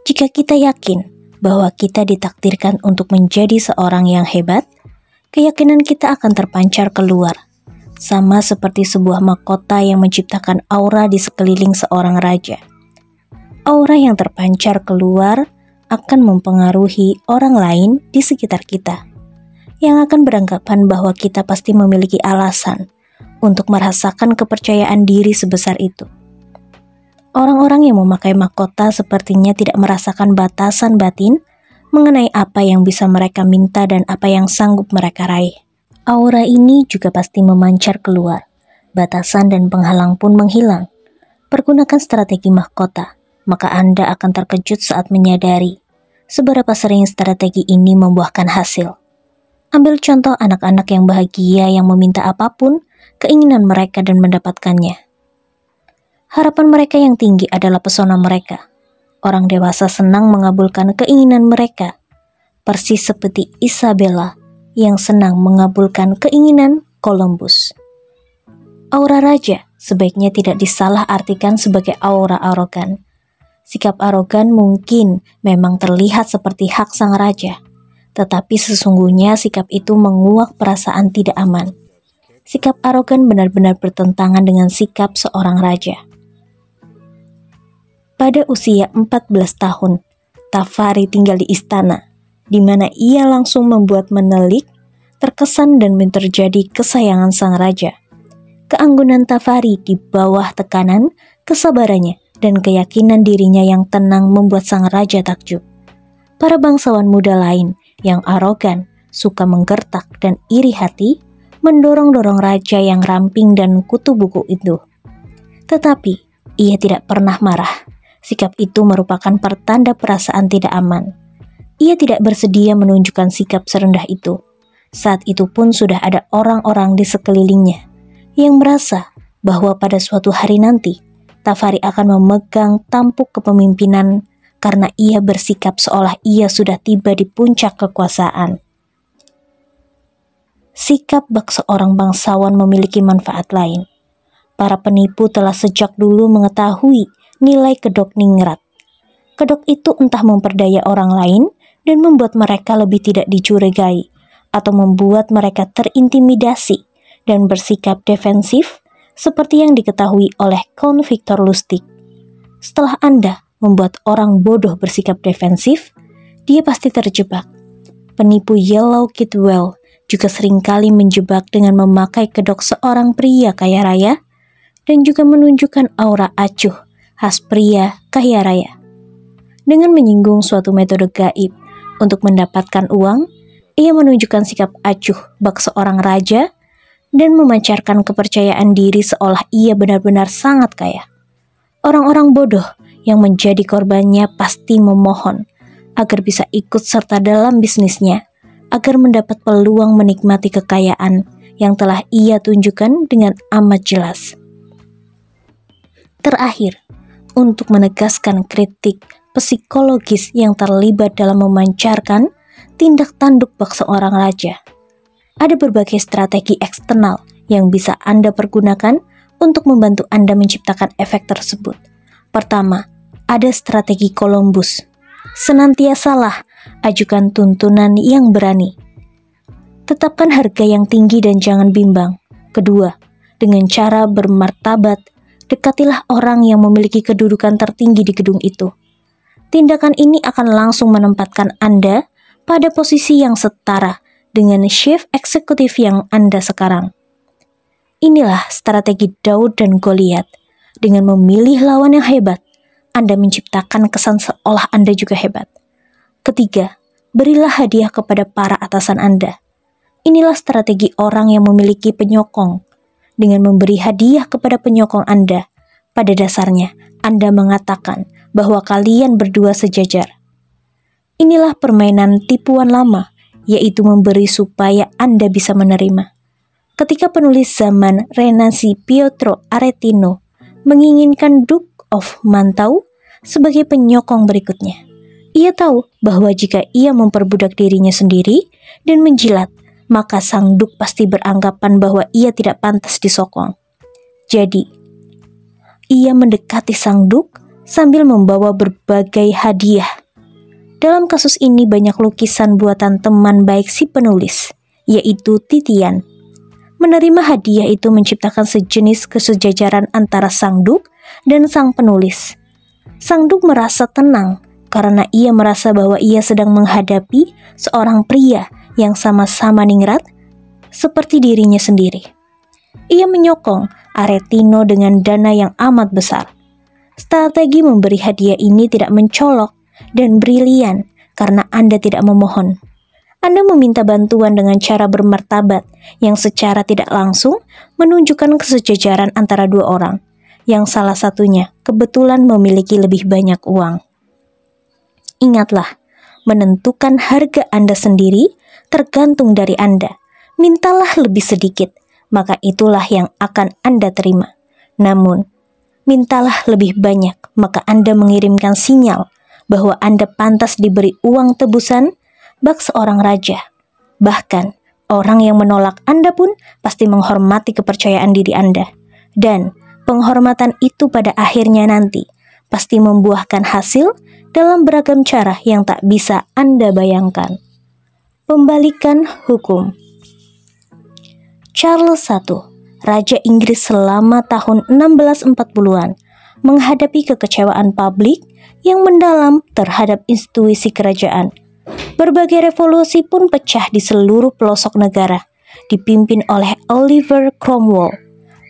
Jika kita yakin bahwa kita ditakdirkan untuk menjadi seorang yang hebat, keyakinan kita akan terpancar keluar, sama seperti sebuah mahkota yang menciptakan aura di sekeliling seorang raja. Aura yang terpancar keluar akan mempengaruhi orang lain di sekitar kita, yang akan beranggapan bahwa kita pasti memiliki alasan untuk merasakan kepercayaan diri sebesar itu. Orang-orang yang memakai mahkota sepertinya tidak merasakan batasan batin mengenai apa yang bisa mereka minta dan apa yang sanggup mereka raih. Aura ini juga pasti memancar keluar. Batasan dan penghalang pun menghilang. Pergunakan strategi mahkota, maka Anda akan terkejut saat menyadari seberapa sering strategi ini membuahkan hasil. Ambil contoh anak-anak yang bahagia yang meminta apapun keinginan mereka dan mendapatkannya. Harapan mereka yang tinggi adalah pesona mereka. Orang dewasa senang mengabulkan keinginan mereka, persis seperti Isabella yang senang mengabulkan keinginan Columbus. Aura raja sebaiknya tidak disalah-artikan sebagai aura arogan. Sikap arogan mungkin memang terlihat seperti hak sang raja, tetapi sesungguhnya sikap itu menguak perasaan tidak aman. Sikap arogan benar-benar bertentangan dengan sikap seorang raja. Pada usia 14 tahun, Tafari tinggal di istana, di mana ia langsung membuat menelik, terkesan dan terjadi kesayangan sang raja. Keanggunan Tafari di bawah tekanan, kesabarannya, dan keyakinan dirinya yang tenang membuat sang raja takjub. Para bangsawan muda lain yang arogan, suka menggertak dan iri hati, mendorong-dorong raja yang ramping dan kutu buku itu. Tetapi, ia tidak pernah marah. Sikap itu merupakan pertanda perasaan tidak aman. Ia tidak bersedia menunjukkan sikap serendah itu. Saat itu pun sudah ada orang-orang di sekelilingnya yang merasa bahwa pada suatu hari nanti, Tafari akan memegang tampuk kepemimpinan karena ia bersikap seolah ia sudah tiba di puncak kekuasaan. Sikap seorang bangsawan memiliki manfaat lain. Para penipu telah sejak dulu mengetahui nilai kedok ningrat. Kedok itu entah memperdaya orang lain dan membuat mereka lebih tidak dicurigai, atau membuat mereka terintimidasi dan bersikap defensif seperti yang diketahui oleh Count Victor Lustig. Setelah Anda membuat orang bodoh bersikap defensif, dia pasti terjebak. Penipu Yellow Kidwell juga seringkali menjebak dengan memakai kedok seorang pria kaya raya dan juga menunjukkan aura acuh khas pria kaya raya. Dengan menyinggung suatu metode gaib untuk mendapatkan uang, ia menunjukkan sikap acuh bak seorang raja dan memancarkan kepercayaan diri seolah ia benar-benar sangat kaya. Orang-orang bodoh yang menjadi korbannya pasti memohon agar bisa ikut serta dalam bisnisnya, agar mendapat peluang menikmati kekayaan yang telah ia tunjukkan dengan amat jelas. Terakhir, untuk menegaskan kritik psikologis yang terlibat dalam memancarkan tindak tanduk bak seorang raja, ada berbagai strategi eksternal yang bisa Anda pergunakan untuk membantu Anda menciptakan efek tersebut. Pertama, ada strategi Columbus. Senantiasalah ajukan tuntunan yang berani. Tetapkan harga yang tinggi dan jangan bimbang. Kedua, dengan cara bermartabat, dekatilah orang yang memiliki kedudukan tertinggi di gedung itu. Tindakan ini akan langsung menempatkan Anda pada posisi yang setara dengan chief eksekutif yang Anda sekarang. Inilah strategi Daud dan Goliat. Dengan memilih lawan yang hebat, Anda menciptakan kesan seolah Anda juga hebat. Ketiga, berilah hadiah kepada para atasan Anda. Inilah strategi orang yang memiliki penyokong. Dengan memberi hadiah kepada penyokong Anda, pada dasarnya Anda mengatakan bahwa kalian berdua sejajar. Inilah permainan tipuan lama, yaitu memberi supaya Anda bisa menerima. Ketika penulis zaman Renansi Pietro Aretino menginginkan Duke of Mantua sebagai penyokong berikutnya, ia tahu bahwa jika ia memperbudak dirinya sendiri dan menjilat, maka sang Duke pasti beranggapan bahwa ia tidak pantas disokong. Jadi, ia mendekati sang Duke sambil membawa berbagai hadiah. Dalam kasus ini banyak lukisan buatan teman baik si penulis, yaitu Titian. Menerima hadiah itu menciptakan sejenis kesejajaran antara sang Duke dan sang penulis. Sang Duke merasa tenang karena ia merasa bahwa ia sedang menghadapi seorang pria yang sama-sama ningrat seperti dirinya sendiri. Ia menyokong Aretino dengan dana yang amat besar. Strategi memberi hadiah ini tidak mencolok dan brilian karena Anda tidak memohon. Anda meminta bantuan dengan cara bermartabat yang secara tidak langsung menunjukkan kesejajaran antara dua orang, yang salah satunya kebetulan memiliki lebih banyak uang. Ingatlah, menentukan harga Anda sendiri tergantung dari Anda. Mintalah lebih sedikit, maka itulah yang akan Anda terima. Namun, mintalah lebih banyak, maka Anda mengirimkan sinyal bahwa Anda pantas diberi uang tebusan bak seorang raja. Bahkan, orang yang menolak Anda pun pasti menghormati kepercayaan diri Anda. Dan penghormatan itu pada akhirnya nanti pasti membuahkan hasil dalam beragam cara yang tak bisa Anda bayangkan. Pembalikan hukum. Charles I, Raja Inggris selama tahun 1640-an, menghadapi kekecewaan publik yang mendalam terhadap institusi kerajaan. Berbagai revolusi pun pecah di seluruh pelosok negara, dipimpin oleh Oliver Cromwell.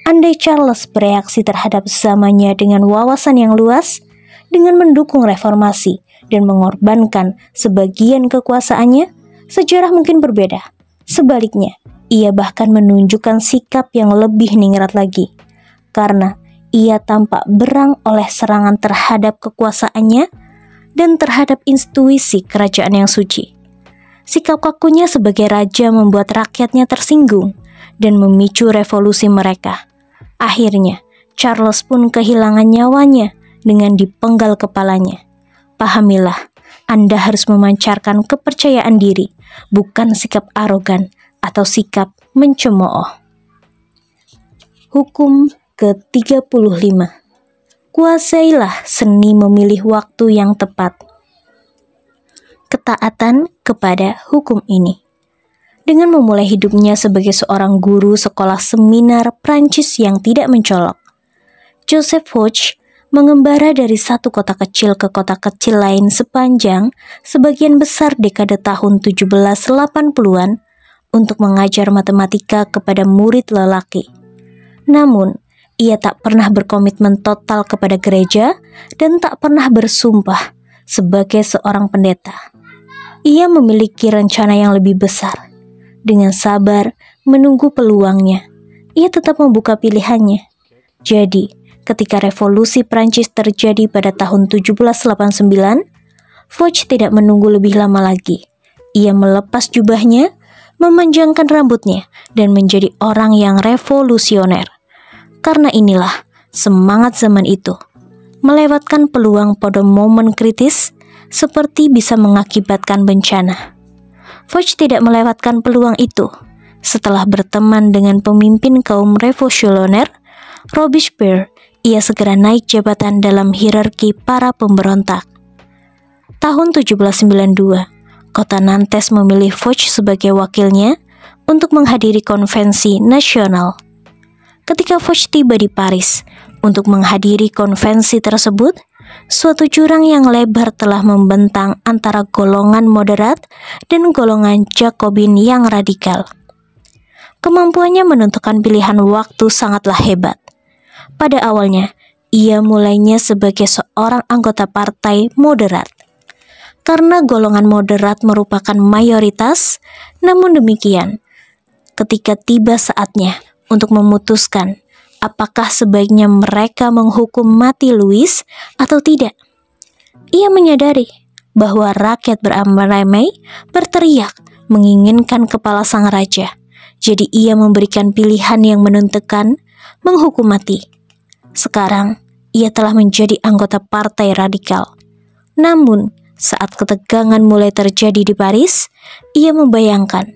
Andai Charles bereaksi terhadap zamannya dengan wawasan yang luas, dengan mendukung reformasi dan mengorbankan sebagian kekuasaannya, sejarah mungkin berbeda. Sebaliknya, ia bahkan menunjukkan sikap yang lebih ningrat lagi, karena ia tampak berang oleh serangan terhadap kekuasaannya dan terhadap institusi kerajaan yang suci. Sikap kakunya sebagai raja membuat rakyatnya tersinggung dan memicu revolusi mereka. Akhirnya, Charles pun kehilangan nyawanya dengan dipenggal kepalanya. Pahamilah, Anda harus memancarkan kepercayaan diri, bukan sikap arogan atau sikap mencemooh. Hukum ke-35. Kuasailah seni memilih waktu yang tepat. Ketaatan kepada hukum ini. Dengan memulai hidupnya sebagai seorang guru sekolah seminar Prancis yang tidak mencolok, Joseph Foch mengembara dari satu kota kecil ke kota kecil lain sepanjang sebagian besar dekade tahun 1780-an untuk mengajar matematika kepada murid lelaki. Namun, ia tak pernah berkomitmen total kepada gereja dan tak pernah bersumpah sebagai seorang pendeta. Ia memiliki rencana yang lebih besar. Dengan sabar menunggu peluangnya, ia tetap membuka pilihannya. Jadi, ketika revolusi Prancis terjadi pada tahun 1789, Foch tidak menunggu lebih lama lagi. Ia melepas jubahnya, memanjangkan rambutnya, dan menjadi orang yang revolusioner. Karena inilah semangat zaman itu. Melewatkan peluang pada momen kritis seperti bisa mengakibatkan bencana. Foch tidak melewatkan peluang itu. Setelah berteman dengan pemimpin kaum revolusioner, Robespierre, ia segera naik jabatan dalam hierarki para pemberontak. Tahun 1792, kota Nantes memilih Foch sebagai wakilnya untuk menghadiri konvensi nasional. Ketika Foch tiba di Paris untuk menghadiri konvensi tersebut, suatu jurang yang lebar telah membentang antara golongan moderat dan golongan Jacobin yang radikal. Kemampuannya menentukan pilihan waktu sangatlah hebat. Pada awalnya, ia mulainya sebagai seorang anggota partai moderat. Karena golongan moderat merupakan mayoritas, namun demikian, ketika tiba saatnya untuk memutuskan apakah sebaiknya mereka menghukum mati Louis atau tidak, ia menyadari bahwa rakyat beramai-ramai berteriak menginginkan kepala sang raja. Jadi ia memberikan pilihan yang menentukan menghukum mati. Sekarang, ia telah menjadi anggota partai radikal. Namun, saat ketegangan mulai terjadi di Paris, ia membayangkan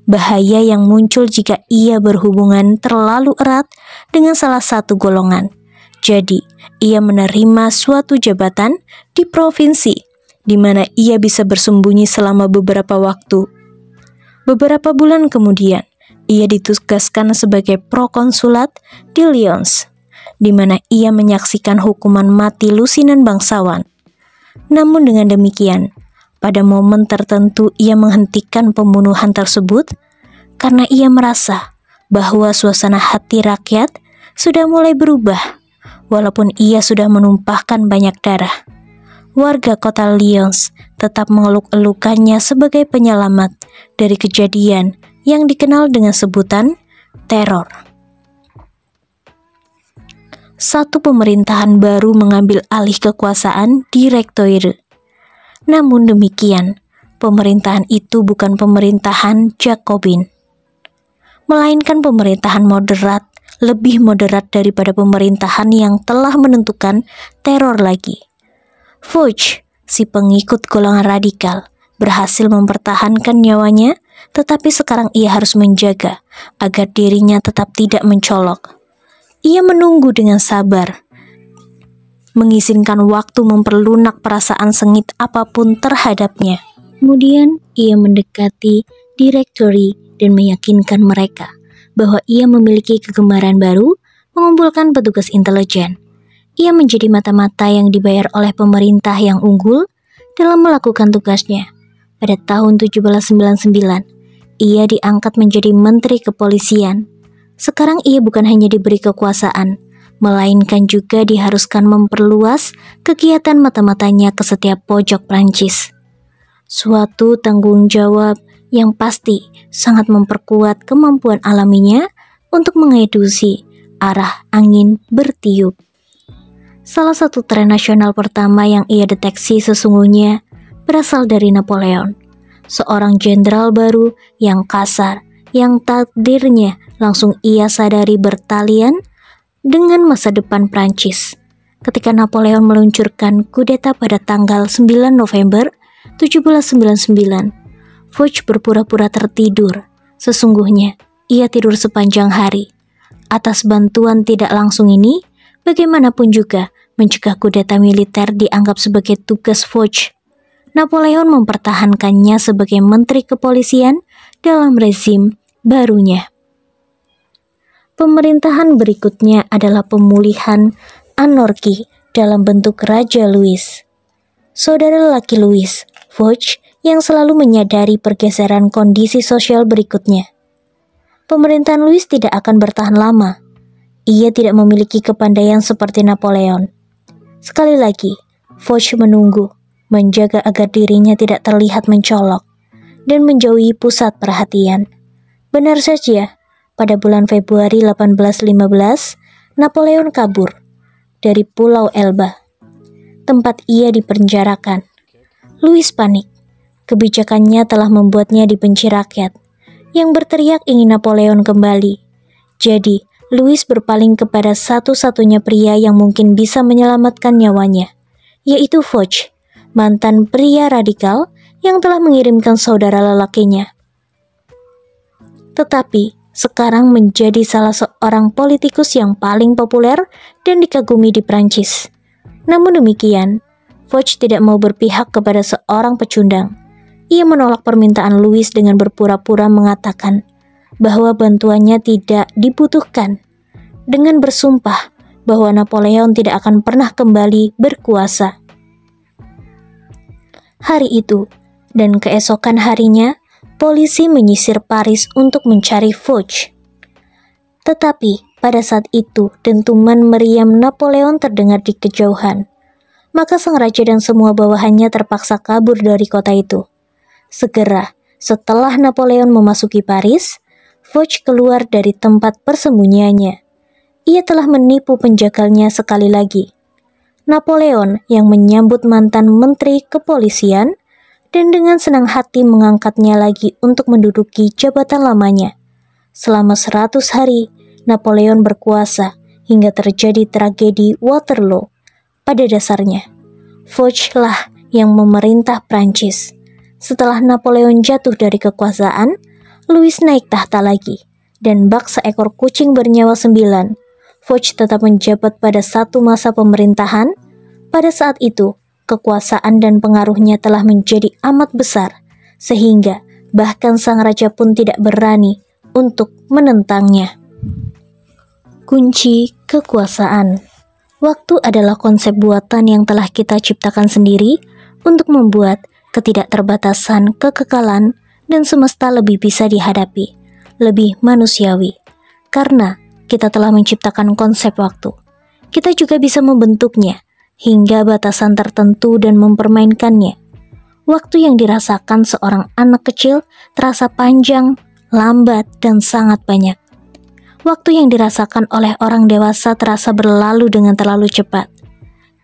bahaya yang muncul jika ia berhubungan terlalu erat dengan salah satu golongan. Jadi, ia menerima suatu jabatan di provinsi di mana ia bisa bersembunyi selama beberapa waktu. Beberapa bulan kemudian, ia ditugaskan sebagai prokonsulat di Lyons, di mana ia menyaksikan hukuman mati lusinan bangsawan. Namun dengan demikian, pada momen tertentu ia menghentikan pembunuhan tersebut karena ia merasa bahwa suasana hati rakyat sudah mulai berubah, walaupun ia sudah menumpahkan banyak darah. Warga kota Lyons tetap mengeluk-elukannya sebagai penyelamat dari kejadian yang dikenal dengan sebutan teror. Satu pemerintahan baru mengambil alih kekuasaan di Rectoire. Namun demikian, pemerintahan itu bukan pemerintahan Jacobin, melainkan pemerintahan moderat, lebih moderat daripada pemerintahan yang telah menentukan teror lagi. Foch, si pengikut golongan radikal, berhasil mempertahankan nyawanya, tetapi sekarang ia harus menjaga agar dirinya tetap tidak mencolok. Ia menunggu dengan sabar, mengizinkan waktu memperlunak perasaan sengit apapun terhadapnya. Kemudian ia mendekati direktori dan meyakinkan mereka bahwa ia memiliki kegemaran baru mengumpulkan petugas intelijen. Ia menjadi mata-mata yang dibayar oleh pemerintah yang unggul dalam melakukan tugasnya. Pada tahun 1799, ia diangkat menjadi menteri kepolisian. Sekarang ia bukan hanya diberi kekuasaan, melainkan juga diharuskan memperluas kegiatan mata-matanya ke setiap pojok Prancis. Suatu tanggung jawab yang pasti sangat memperkuat kemampuan alaminya untuk mengedusi arah angin bertiup. Salah satu tren nasional pertama yang ia deteksi sesungguhnya berasal dari Napoleon, seorang jenderal baru yang kasar, yang takdirnya langsung ia sadari bertalian dengan masa depan Prancis. Ketika Napoleon meluncurkan kudeta pada tanggal 9 November 1799, Foch berpura-pura tertidur. Sesungguhnya, ia tidur sepanjang hari. Atas bantuan tidak langsung ini, bagaimanapun juga, Mencegah kudeta militer dianggap sebagai tugas Foch. Napoleon mempertahankannya sebagai menteri kepolisian dalam rezim barunya. Pemerintahan berikutnya adalah pemulihan anarki dalam bentuk Raja Louis. Saudara laki Louis, Foch, yang selalu menyadari pergeseran kondisi sosial berikutnya. Pemerintahan Louis tidak akan bertahan lama. Ia tidak memiliki kepandaian seperti Napoleon. Sekali lagi, Foch menunggu, menjaga agar dirinya tidak terlihat mencolok, dan menjauhi pusat perhatian. Benar saja, pada bulan Februari 1815, Napoleon kabur dari Pulau Elba, tempat ia dipenjarakan. Louis panik. Kebijakannya telah membuatnya dibenci rakyat, yang berteriak ingin Napoleon kembali. Jadi, Louis berpaling kepada satu-satunya pria yang mungkin bisa menyelamatkan nyawanya, yaitu Foch, mantan pria radikal yang telah mengirimkan saudara lelakinya. Tetapi, sekarang menjadi salah seorang politikus yang paling populer dan dikagumi di Prancis. Namun demikian, Foch tidak mau berpihak kepada seorang pecundang. Ia menolak permintaan Louis dengan berpura-pura mengatakan bahwa bantuannya tidak dibutuhkan, dengan bersumpah bahwa Napoleon tidak akan pernah kembali berkuasa. Hari itu dan keesokan harinya, polisi menyisir Paris untuk mencari Foch. Tetapi pada saat itu dentuman meriam Napoleon terdengar di kejauhan. Maka sang raja dan semua bawahannya terpaksa kabur dari kota itu. Segera setelah Napoleon memasuki Paris, Foch keluar dari tempat persembunyiannya. Ia telah menipu penjagalnya sekali lagi. Napoleon yang menyambut mantan menteri kepolisian dan dengan senang hati mengangkatnya lagi untuk menduduki jabatan lamanya. Selama 100 hari, Napoleon berkuasa hingga terjadi tragedi Waterloo. Pada dasarnya, Foch lah yang memerintah Prancis. Setelah Napoleon jatuh dari kekuasaan, Louis naik tahta lagi, dan bak seekor kucing bernyawa 9. Foch tetap menjabat pada satu masa pemerintahan. Pada saat itu, kekuasaan dan pengaruhnya telah menjadi amat besar, sehingga bahkan sang raja pun tidak berani untuk menentangnya. Kunci kekuasaan. Waktu adalah konsep buatan yang telah kita ciptakan sendiri untuk membuat ketidakterbatasan, kekekalan, dan semesta lebih bisa dihadapi, lebih manusiawi. Karena kita telah menciptakan konsep waktu, kita juga bisa membentuknya hingga batasan tertentu dan mempermainkannya. Waktu yang dirasakan seorang anak kecil terasa panjang, lambat, dan sangat banyak. Waktu yang dirasakan oleh orang dewasa terasa berlalu dengan terlalu cepat.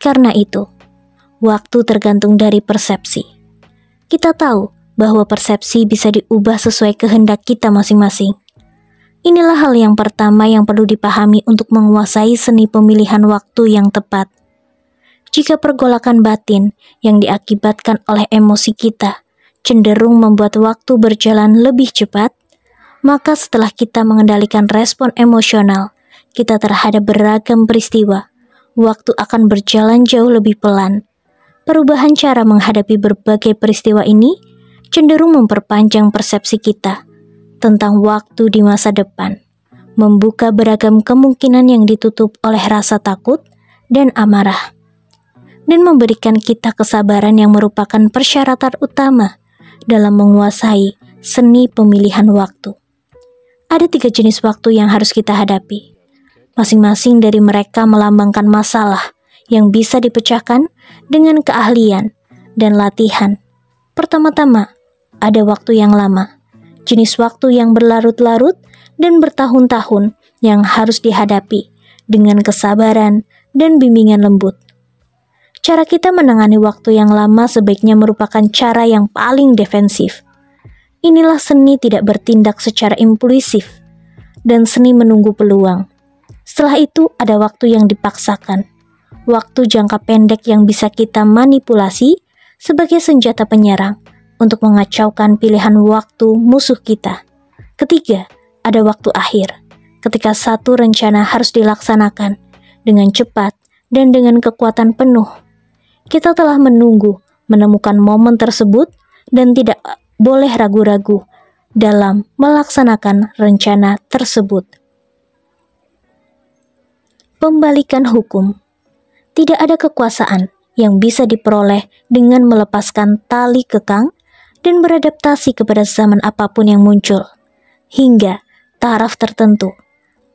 Karena itu, waktu tergantung dari persepsi. Kita tahu bahwa persepsi bisa diubah sesuai kehendak kita masing-masing. Inilah hal yang pertama yang perlu dipahami untuk menguasai seni pemilihan waktu yang tepat. Jika pergolakan batin yang diakibatkan oleh emosi kita cenderung membuat waktu berjalan lebih cepat, maka setelah kita mengendalikan respon emosional kita terhadap beragam peristiwa, waktu akan berjalan jauh lebih pelan. Perubahan cara menghadapi berbagai peristiwa ini cenderung memperpanjang persepsi kita tentang waktu di masa depan, membuka beragam kemungkinan yang ditutup oleh rasa takut dan amarah, dan memberikan kita kesabaran yang merupakan persyaratan utama dalam menguasai seni pemilihan waktu. Ada 3 jenis waktu yang harus kita hadapi. Masing-masing dari mereka melambangkan masalah yang bisa dipecahkan dengan keahlian dan latihan. Pertama-tama, ada waktu yang lama, jenis waktu yang berlarut-larut dan bertahun-tahun yang harus dihadapi dengan kesabaran dan bimbingan lembut. Cara kita menangani waktu yang lama sebaiknya merupakan cara yang paling defensif. Inilah seni tidak bertindak secara impulsif dan seni menunggu peluang. Setelah itu ada waktu yang dipaksakan, waktu jangka pendek yang bisa kita manipulasi sebagai senjata penyerang untuk mengacaukan pilihan waktu musuh kita. Ketiga, ada waktu akhir, ketika satu rencana harus dilaksanakan dengan cepat dan dengan kekuatan penuh. Kita telah menunggu, menemukan momen tersebut, dan tidak boleh ragu-ragu dalam melaksanakan rencana tersebut. Pembalikan hukum. Tidak ada kekuasaan yang bisa diperoleh dengan melepaskan tali kekang dan beradaptasi kepada zaman apapun yang muncul. Hingga taraf tertentu,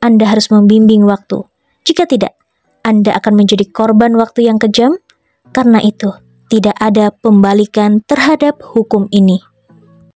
Anda harus membimbing waktu. Jika tidak, Anda akan menjadi korban waktu yang kejam. Karena itu, tidak ada pembalikan terhadap hukum ini.